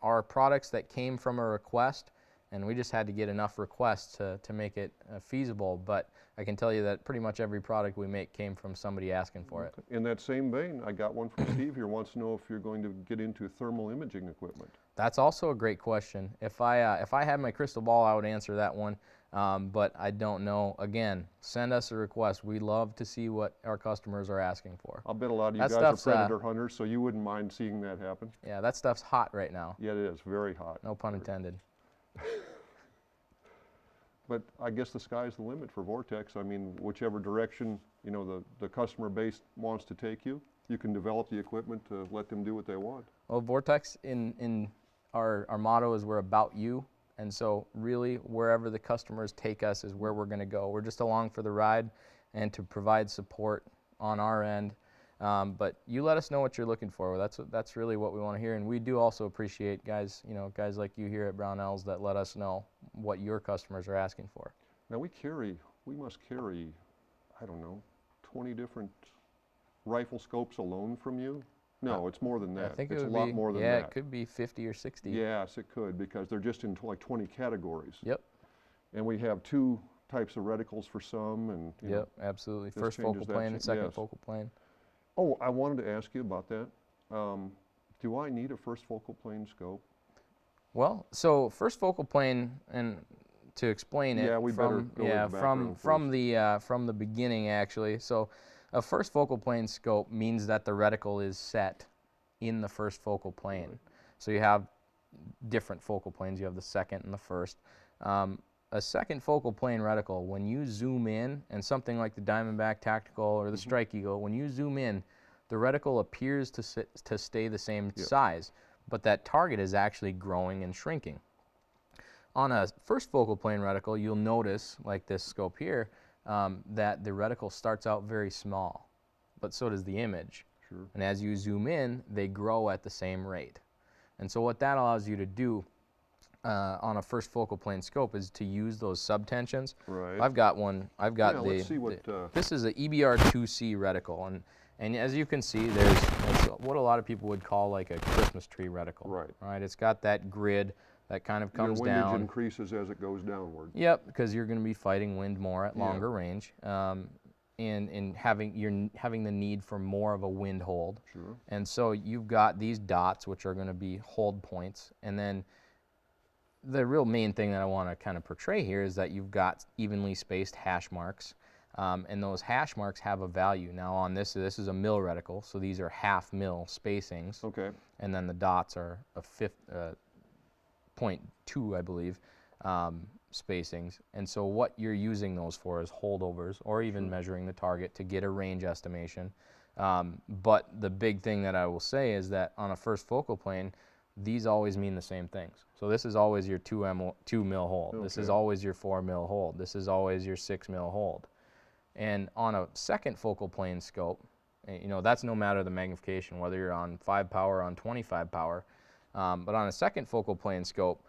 are products that came from a request, and we just had to get enough requests to make it feasible. But I can tell you that pretty much every product we make came from somebody asking for it. In that same vein, I got one from Steve here, wants to know if you're going to get into thermal imaging equipment. That's also a great question. If I had my crystal ball, I would answer that one, but I don't know. Again, send us a request. We love to see what our customers are asking for. I'll bet a lot of you guys are predator hunters, so you wouldn't mind seeing that happen. Yeah, that stuff's hot right now. Yeah, it is, very hot. No pun intended. But I guess the sky's the limit for Vortex. I mean, whichever direction, you know, the customer base wants to take you, you can develop the equipment to let them do what they want. Well, Vortex, in our motto is we're about you, and so really wherever the customers take us is where we're going to go. We're just along for the ride and to provide support on our end. But you let us know what you're looking for. That's really what we want to hear, and we do also appreciate guys like you here at Brownells that let us know what your customers are asking for. Now we must carry, I don't know, 20 different rifle scopes alone from you. No, it's more than that. I think it's it would a lot more than that. Yeah, it could be 50 or 60. Yes, it could, because they're just in like 20 categories. Yep. And we have 2 types of reticles for some, and yep, absolutely. First focal plane and second focal plane. Oh, I wanted to ask you about that. Do I need a first focal plane scope? Well, so first focal plane, and to explain it, from the beginning actually. So a first focal plane scope means that the reticle is set in the first focal plane. Right. So you have different focal planes. You have the second and the first. a second focal plane reticle, when you zoom in, and something like the Diamondback Tactical or the Strike Eagle, when you zoom in, the reticle appears to stay the same size, but that target is actually growing and shrinking. On a first focal plane reticle, you'll notice, like this scope here, that the reticle starts out very small, but so does the image. Sure. And as you zoom in, they grow at the same rate. And so what that allows you to do on a first focal plane scope is to use those subtensions. Right. I've got one. I've got yeah, let's see what, this is a EBR2C reticle, and as you can see, there's what a lot of people would call like a Christmas tree reticle. Right. Right. It's got that grid that kind of comes Your windage down. increases as it goes downward. Yep, because you're going to be fighting wind more at longer range, and having the need for more of a wind hold. Sure. And so you've got these dots, which are going to be hold points, and then the real main thing that I want to kind of portray here is that you've got evenly spaced hash marks, and those hash marks have a value. Now on this is a mil reticle, so these are half mil spacings. Okay. And then the dots are a 0.2, I believe, spacings. And so what you're using those for is holdovers, or even measuring the target to get a range estimation. But the big thing that I will say is that on a first focal plane, these always mean the same things. So this is always your 2 mil hold. Okay. This is always your 4 mil hold. This is always your 6 mil hold. And on a second focal plane scope, you know, that's no matter the magnification, whether you're on 5 power or on 25 power. But on a second focal plane scope,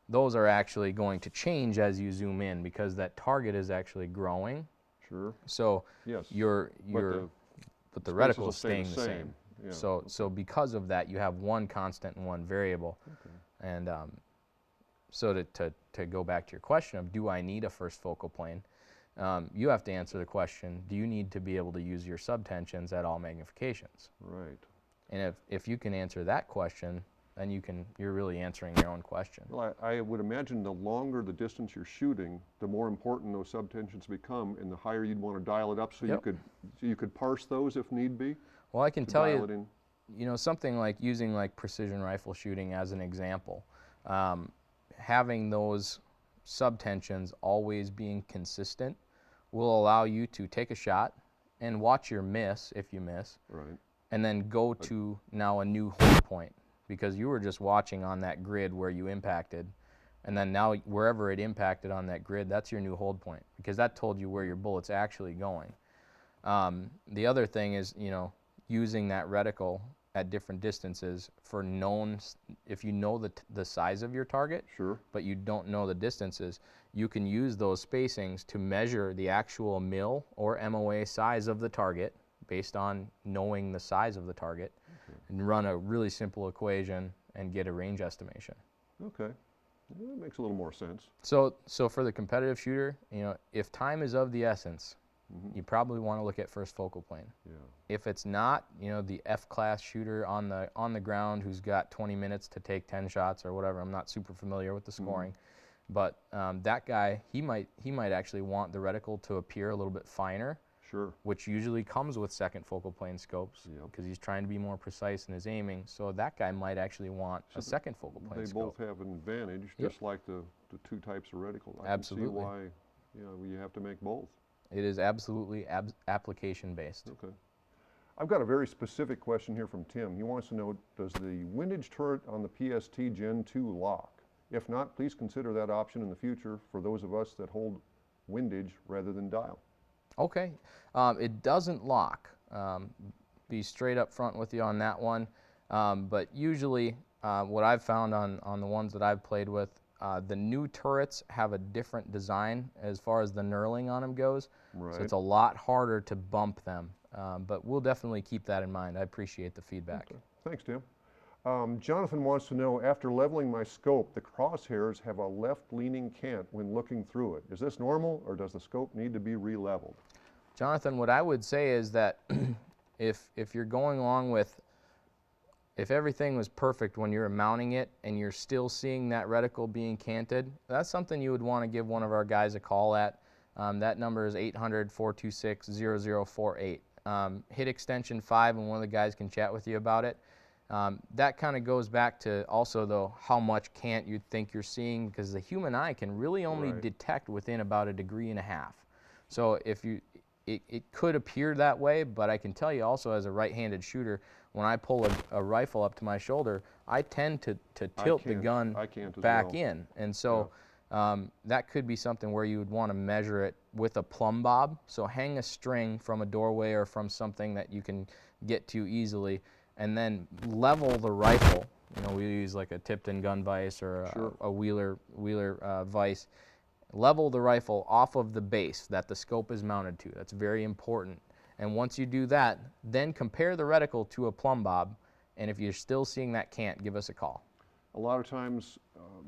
those are actually going to change as you zoom in, because that target is actually growing. Sure. So yes. but the reticle is staying the same. Yeah. So because of that, you have one constant and one variable. Okay. And so to go back to your question of, do I need a first focal plane? You have to answer the question, do you need to be able to use your subtensions at all magnifications? Right. And if you can answer that question, then you're really answering your own question. Well, I would imagine the longer the distance you're shooting, the more important those subtensions become, and the higher you'd want to dial it up, so you could parse those if need be. Well, I can tell you, you know, something like using like precision rifle shooting as an example, having those subtensions always being consistent will allow you to take a shot and watch your miss if you miss, right, and then go to now a new hold point, because you were just watching on that grid where you impacted, and then now wherever it impacted on that grid, that's your new hold point, because that told you where your bullet's actually going. The other thing is, you know, using that reticle at different distances for known, if you know the size of your target, sure, but you don't know the distances, you can use those spacings to measure the actual mil or MOA size of the target based on knowing the size of the target, and run a really simple equation and get a range estimation. Okay, well, that makes a little more sense. So for the competitive shooter, you know, if time is of the essence, you probably want to look at first focal plane. Yeah. If it's not, you know, the F-class shooter on the ground who's got 20 minutes to take 10 shots or whatever, I'm not super familiar with the scoring, but that guy, he might actually want the reticle to appear a little bit finer. Sure. Which usually comes with second focal plane scopes, because he's trying to be more precise in his aiming. So that guy might actually want a second focal plane scope. They both have an advantage, just like the two types of reticle. I Absolutely. can see why, you know, you have to make both. It is absolutely application based. Okay. I've got a very specific question here from Tim. He wants to know, does the windage turret on the PST Gen 2 lock? If not, please consider that option in the future for those of us that hold windage rather than dial. Okay. It doesn't lock. Be straight up front with you on that one. But usually what I've found on the ones that I've played with, the new turrets have a different design as far as the knurling on them goes. Right. So it's a lot harder to bump them. But we'll definitely keep that in mind. I appreciate the feedback. Okay. Thanks, Tim. Jonathan wants to know, after leveling my scope, the crosshairs have a left-leaning cant when looking through it. Is this normal, or does the scope need to be re-leveled? Jonathan, what I would say is that if you're going along with, if everything was perfect when you're mounting it and you're still seeing that reticle being canted, that's something you would want to give one of our guys a call at. That number is 800-426-0048. Hit extension 5 and one of the guys can chat with you about it. That kind of goes back to also, though, how much cant you think you're seeing, because the human eye can really only detect within about 1.5 degrees. So if you, it could appear that way, but I can tell you also, as a right-handed shooter, when I pull a rifle up to my shoulder, I tend to tilt the gun back in. And so that could be something where you would want to measure it with a plumb bob. So hang a string from a doorway or from something that you can get to easily, and then level the rifle. You know, we use like a Tipton gun vise or a Wheeler vise. Level the rifle off of the base that the scope is mounted to. That's very important. And once you do that, then compare the reticle to a plumb bob, and if you're still seeing that cant, give us a call. A lot of times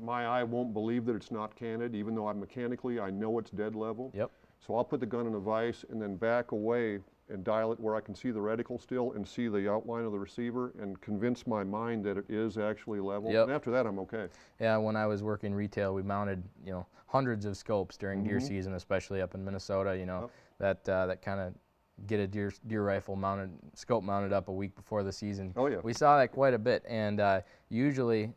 my eye won't believe that it's not canted, even though I know it's dead level. Yep. So I'll put the gun in a vise and then back away and dial it where I can see the reticle still and see the outline of the receiver and convince my mind that it is actually level. Yep. And after that, I'm okay. Yeah, when I was working retail, we mounted, you know, hundreds of scopes during deer season, especially up in Minnesota. You know, that kind of get a deer rifle mounted, scope mounted up a week before the season. Oh yeah. We saw that quite a bit, and usually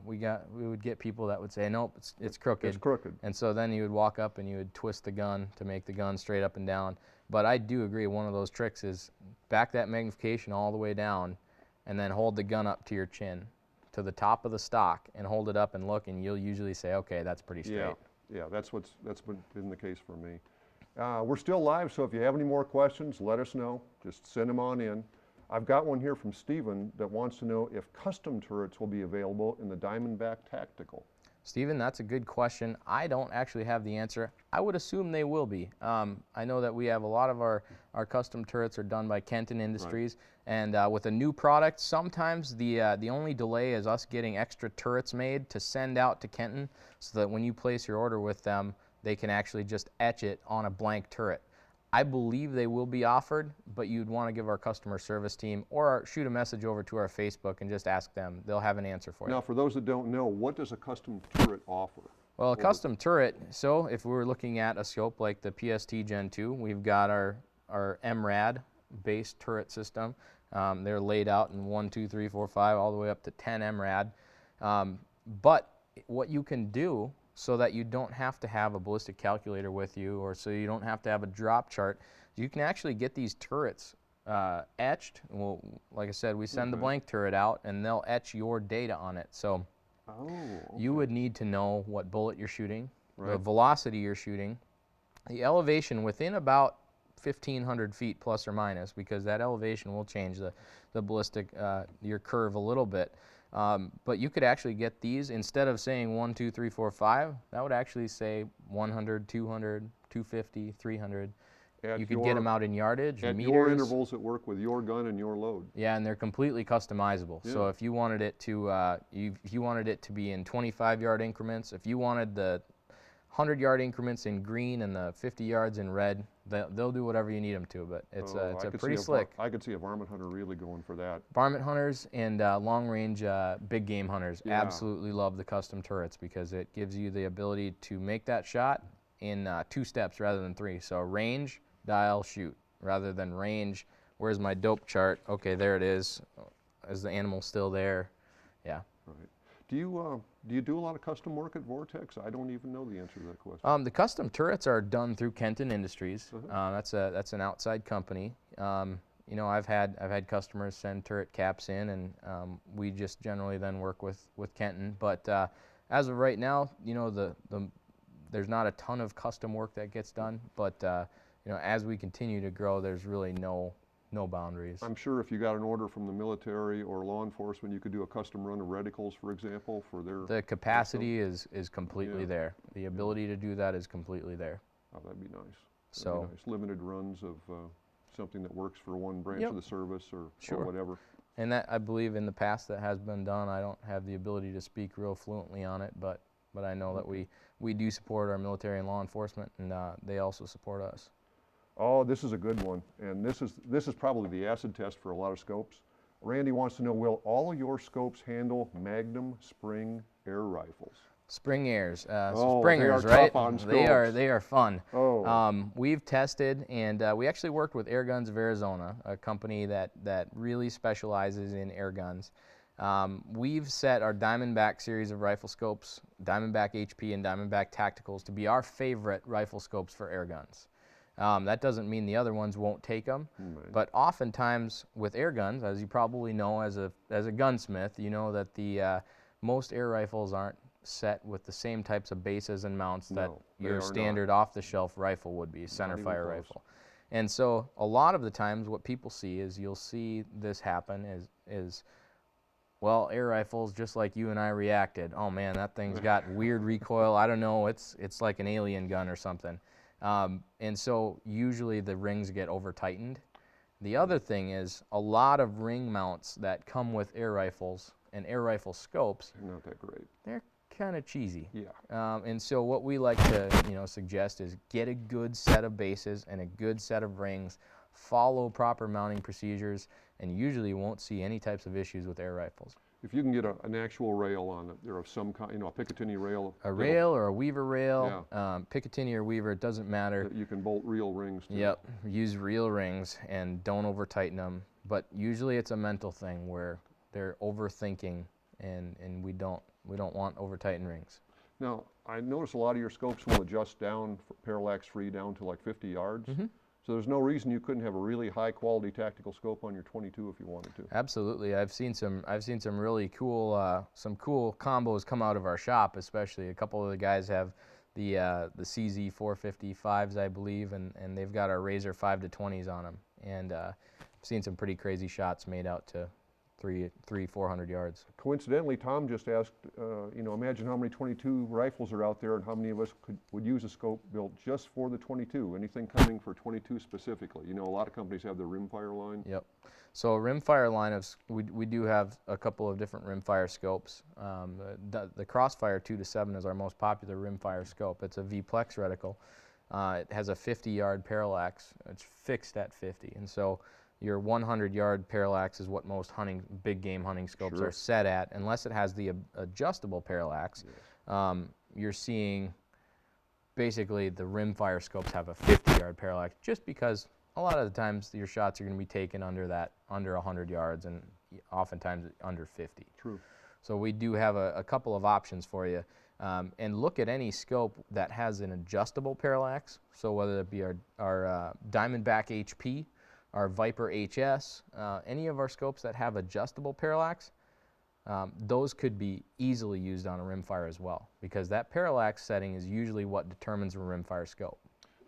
we would get people that would say, nope, it's crooked. It's crooked. And so then you would walk up and you would twist the gun to make the gun straight up and down. But I do agree, one of those tricks is back that magnification all the way down and then hold the gun up to your chin, to the top of the stock, and hold it up and look, and you'll usually say, okay, that's pretty straight. Yeah, that's been the case for me. We're still live, so if you have any more questions, let us know. Just send them on in. I've got one here from Steven that wants to know if custom turrets will be available in the Diamondback Tactical. Stephen, that's a good question. I don't actually have the answer. I would assume they will be. I know that we have a lot of our custom turrets are done by Kenton Industries, and with a new product, sometimes the only delay is us getting extra turrets made to send out to Kenton, so that when you place your order with them, they can actually just etch it on a blank turret. I believe they will be offered, but you'd want to give our customer service team or shoot a message over to our Facebook and just ask them. They'll have an answer for you. Now, for those that don't know, what does a custom turret offer? Well, a custom turret, so if we were looking at a scope like the PST Gen 2, we've got our MRAD based turret system. They're laid out in 1, 2, 3, 4, 5, all the way up to 10 MRAD. But what you can do, so that you don't have to have a ballistic calculator with you, or so you don't have to have a drop chart, you can actually get these turrets etched. Well, like I said, we send the blank turret out, and they'll etch your data on it. So you would need to know what bullet you're shooting, the velocity you're shooting, the elevation within about 1,500 feet plus or minus, because that elevation will change the ballistic, your curve a little bit. But you could actually get these, instead of saying 1, 2, 3, 4, 5, that would actually say 100, 200, 250, 300. You could get them out in yardage, at meters. your intervals that work with your gun and your load. Yeah, and they're completely customizable. Yeah. So if you wanted it to, if you wanted it to be in 25-yard increments, if you wanted the 100-yard increments in green and the 50 yards in red, they'll do whatever you need them to. But it's a pretty slick. I could see a varmint hunter really going for that. Varmint hunters and long-range big game hunters absolutely love the custom turrets, because it gives you the ability to make that shot in 2 steps rather than 3. So range, dial, shoot, rather than range. Where's my dope chart? Okay, there it is. Is the animal still there? Yeah. Right. Do you do a lot of custom work at Vortex? I don't even know the answer to that question. The custom turrets are done through Kenton Industries. That's an outside company. You know, I've had customers send turret caps in, and we just generally then work with Kenton. But as of right now, you know, there's not a ton of custom work that gets done. But you know, as we continue to grow, there's really no boundaries. I'm sure if you got an order from the military or law enforcement, you could do a custom run of reticles, for example, for their... The capacity is completely there. The ability to do that is completely there. Oh, that'd be nice. That'd be nice. Limited runs of something that works for one branch of the service or whatever. And that, I believe, in the past that has been done. I don't have the ability to speak real fluently on it, but I know that we do support our military and law enforcement, and they also support us. Oh, this is a good one, and this is probably the acid test for a lot of scopes. Randy wants to know, will all of your scopes handle Magnum spring air rifles? Spring airs, Oh, springers, they are right? tough on They are fun. Oh. We've tested, and we actually worked with Air Guns of Arizona, a company that really specializes in air guns. We've set our Diamondback series of rifle scopes, Diamondback HP and Diamondback Tacticals, to be our favorite rifle scopes for air guns. That doesn't mean the other ones won't take them, but oftentimes with air guns, as you probably know as a gunsmith, you know that the most air rifles aren't set with the same types of bases and mounts that your standard off-the-shelf rifle would be, centerfire rifle. And so a lot of the times what people see is you'll see this happen is well, air rifles, just like you and I reacted. Oh man, that thing's got weird recoil. I don't know, it's like an alien gun or something. And so usually the rings get over tightened. The other thing is a lot of ring mounts that come with air rifles and air rifle scopes, they're not that great. They're kind of cheesy. Yeah. And so what we like to suggest is get a good set of bases and a good set of rings, follow proper mounting procedures, and usually you won't see any types of issues with air rifles. If you can get an actual rail on it, they're of some kind, a Picatinny rail. A rail or a Weaver rail, Picatinny or Weaver, it doesn't matter. You can bolt real rings to. Yep, use real rings and don't over tighten them. But usually it's a mental thing where they're overthinking, and we don't want over tightened rings. Now, I notice a lot of your scopes will adjust down parallax free down to like 50 yards. So there's no reason you couldn't have a really high quality tactical scope on your 22 if you wanted to. Absolutely. I've seen some really cool cool combos come out of our shop, especially a couple of the guys have the CZ 455s, I believe, and they've got our Razor 5-20s on them, and I've seen some pretty crazy shots made out to 400 yards. Coincidentally, Tom just asked, imagine how many 22 rifles are out there and how many of us would use a scope built just for the 22. Anything coming for 22 specifically? A lot of companies have their rimfire line. Yep. So rimfire line of, we do have a couple of different rimfire scopes. The Crossfire 2-7 is our most popular rimfire scope. It's a V-plex reticle. It has a 50-yard parallax. It's fixed at 50, and so your 100-yard parallax is what most big game hunting scopes are set at, unless it has the adjustable parallax. You're seeing basically the rimfire scopes have a 50-yard parallax, just because a lot of the times your shots are going to be taken under 100 yards, and oftentimes under 50. True. So we do have a couple of options for you. And look at any scope that has an adjustable parallax. So whether it be our Diamondback HP, our Viper HS, any of our scopes that have adjustable parallax, those could be easily used on a rimfire as well, because that parallax setting is usually what determines a rimfire scope.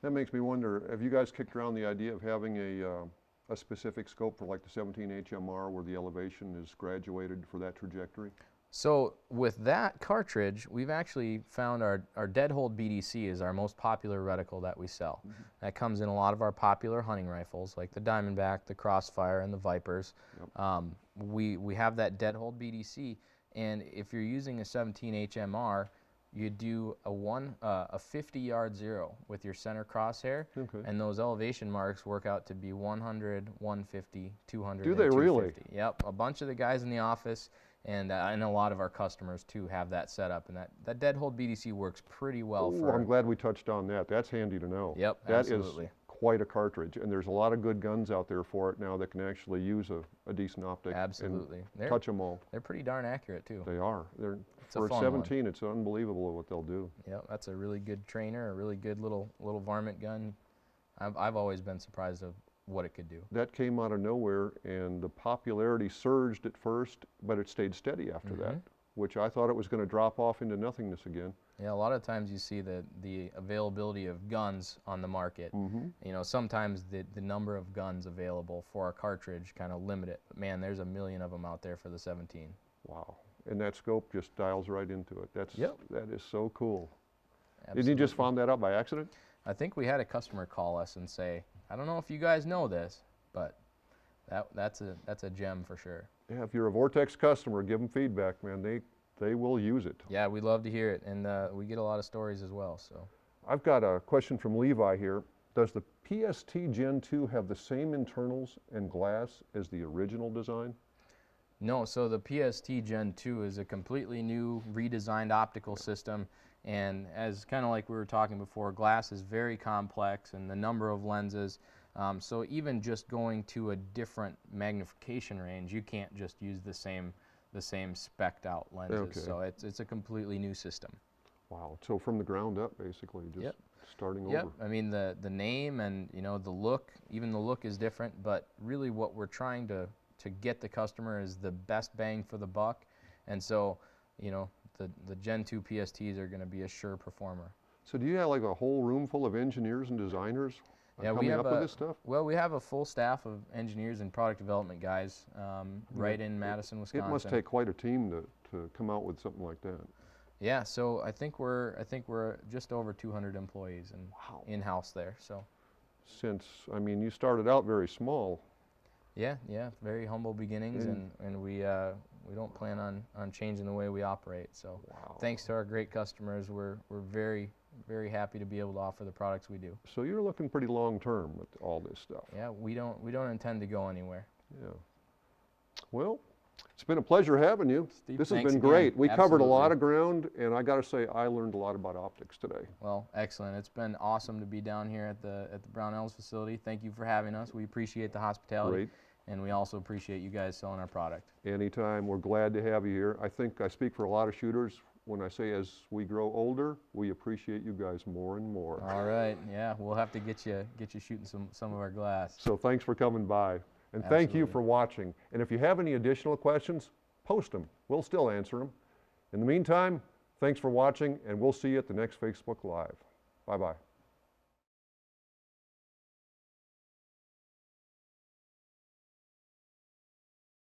That makes me wonder, have you guys kicked around the idea of having a specific scope for like the 17 HMR where the elevation is graduated for that trajectory? So with that cartridge, we've actually found our dead hold BDC is our most popular reticle that we sell. That comes in a lot of our popular hunting rifles, like the Diamondback, the Crossfire, and the Vipers. We have that dead hold BDC, and if you're using a 17 HMR, you do a 50-yard zero with your center crosshair, and those elevation marks work out to be 100, 150, 200, Do they 250. really? Yep, a bunch of the guys in the office and a lot of our customers too have that set up, and that dead hold BDC works pretty well. I'm glad we touched on that. That's handy to know. Yep, absolutely. That is quite a cartridge, and there's a lot of good guns out there for it now that can actually use a decent optic. Absolutely. And touch them all. They're pretty darn accurate too. They are. For a fun 17, it's unbelievable what they'll do. Yep, that's a really good trainer, a really good little varmint gun. I've always been surprised of what it could do. That came out of nowhere, and the popularity surged at first, but it stayed steady after that, which I thought it was going to drop off into nothingness again. Yeah, a lot of times you see the availability of guns on the market. Sometimes the number of guns available for a cartridge kind of limit it. But man, there's a million of them out there for the 17. Wow. And that scope just dials right into it. That is so cool. Absolutely. Didn't you just find that out by accident? I think we had a customer call us and say, I don't know if you guys know this, but that's a gem for sure. Yeah, if you're a Vortex customer, give them feedback, man. They will use it. Yeah, we love to hear it, and we get a lot of stories as well. So, I've got a question from Levi here. Does the PST Gen 2 have the same internals and glass as the original design? No, so the PST Gen 2 is a completely new, redesigned optical system, and as kind of like we were talking before, glass is very complex, and the number of lenses. So even just going to a different magnification range, you can't just use the same spec'd out lenses. Okay. So it's a completely new system. Wow. So from the ground up, basically, just Yep. starting Yep. over. I mean the name and the look, even the look is different, but really what we're trying to get the customer is the best bang for the buck, and so the Gen 2 PSTs are going to be a sure performer. So do you have like a whole room full of engineers and designers Yeah, we coming have up with this stuff? Well, we have a full staff of engineers and product development guys right in Madison, Wisconsin. It must take quite a team to come out with something like that. Yeah, so I think we're just over 200 employees and Wow. in-house there. So I mean, you started out very small. yeah, very humble beginnings, and we don't plan on changing the way we operate. So Wow. thanks to our great customers, we're very happy to be able to offer the products we do. So you're looking pretty long term with all this stuff. Yeah, we don't intend to go anywhere. Yeah. Well, it's been a pleasure having you. Steve, This has thanks been again. great. We covered a lot Absolutely. of ground, and I got to say, I learned a lot about optics today. Well, excellent. It's been awesome to be down here at the Brownells facility. Thank you for having us. We appreciate the hospitality. Great. And we also appreciate you guys selling our product. Anytime, we're glad to have you here. I think I speak for a lot of shooters when I say as we grow older, we appreciate you guys more and more. All right, yeah, we'll have to get you shooting some of our glass. So thanks for coming by. And thank you Absolutely. for watching. And if you have any additional questions, post them. We'll still answer them. In the meantime, thanks for watching, and we'll see you at the next Facebook Live. Bye-bye.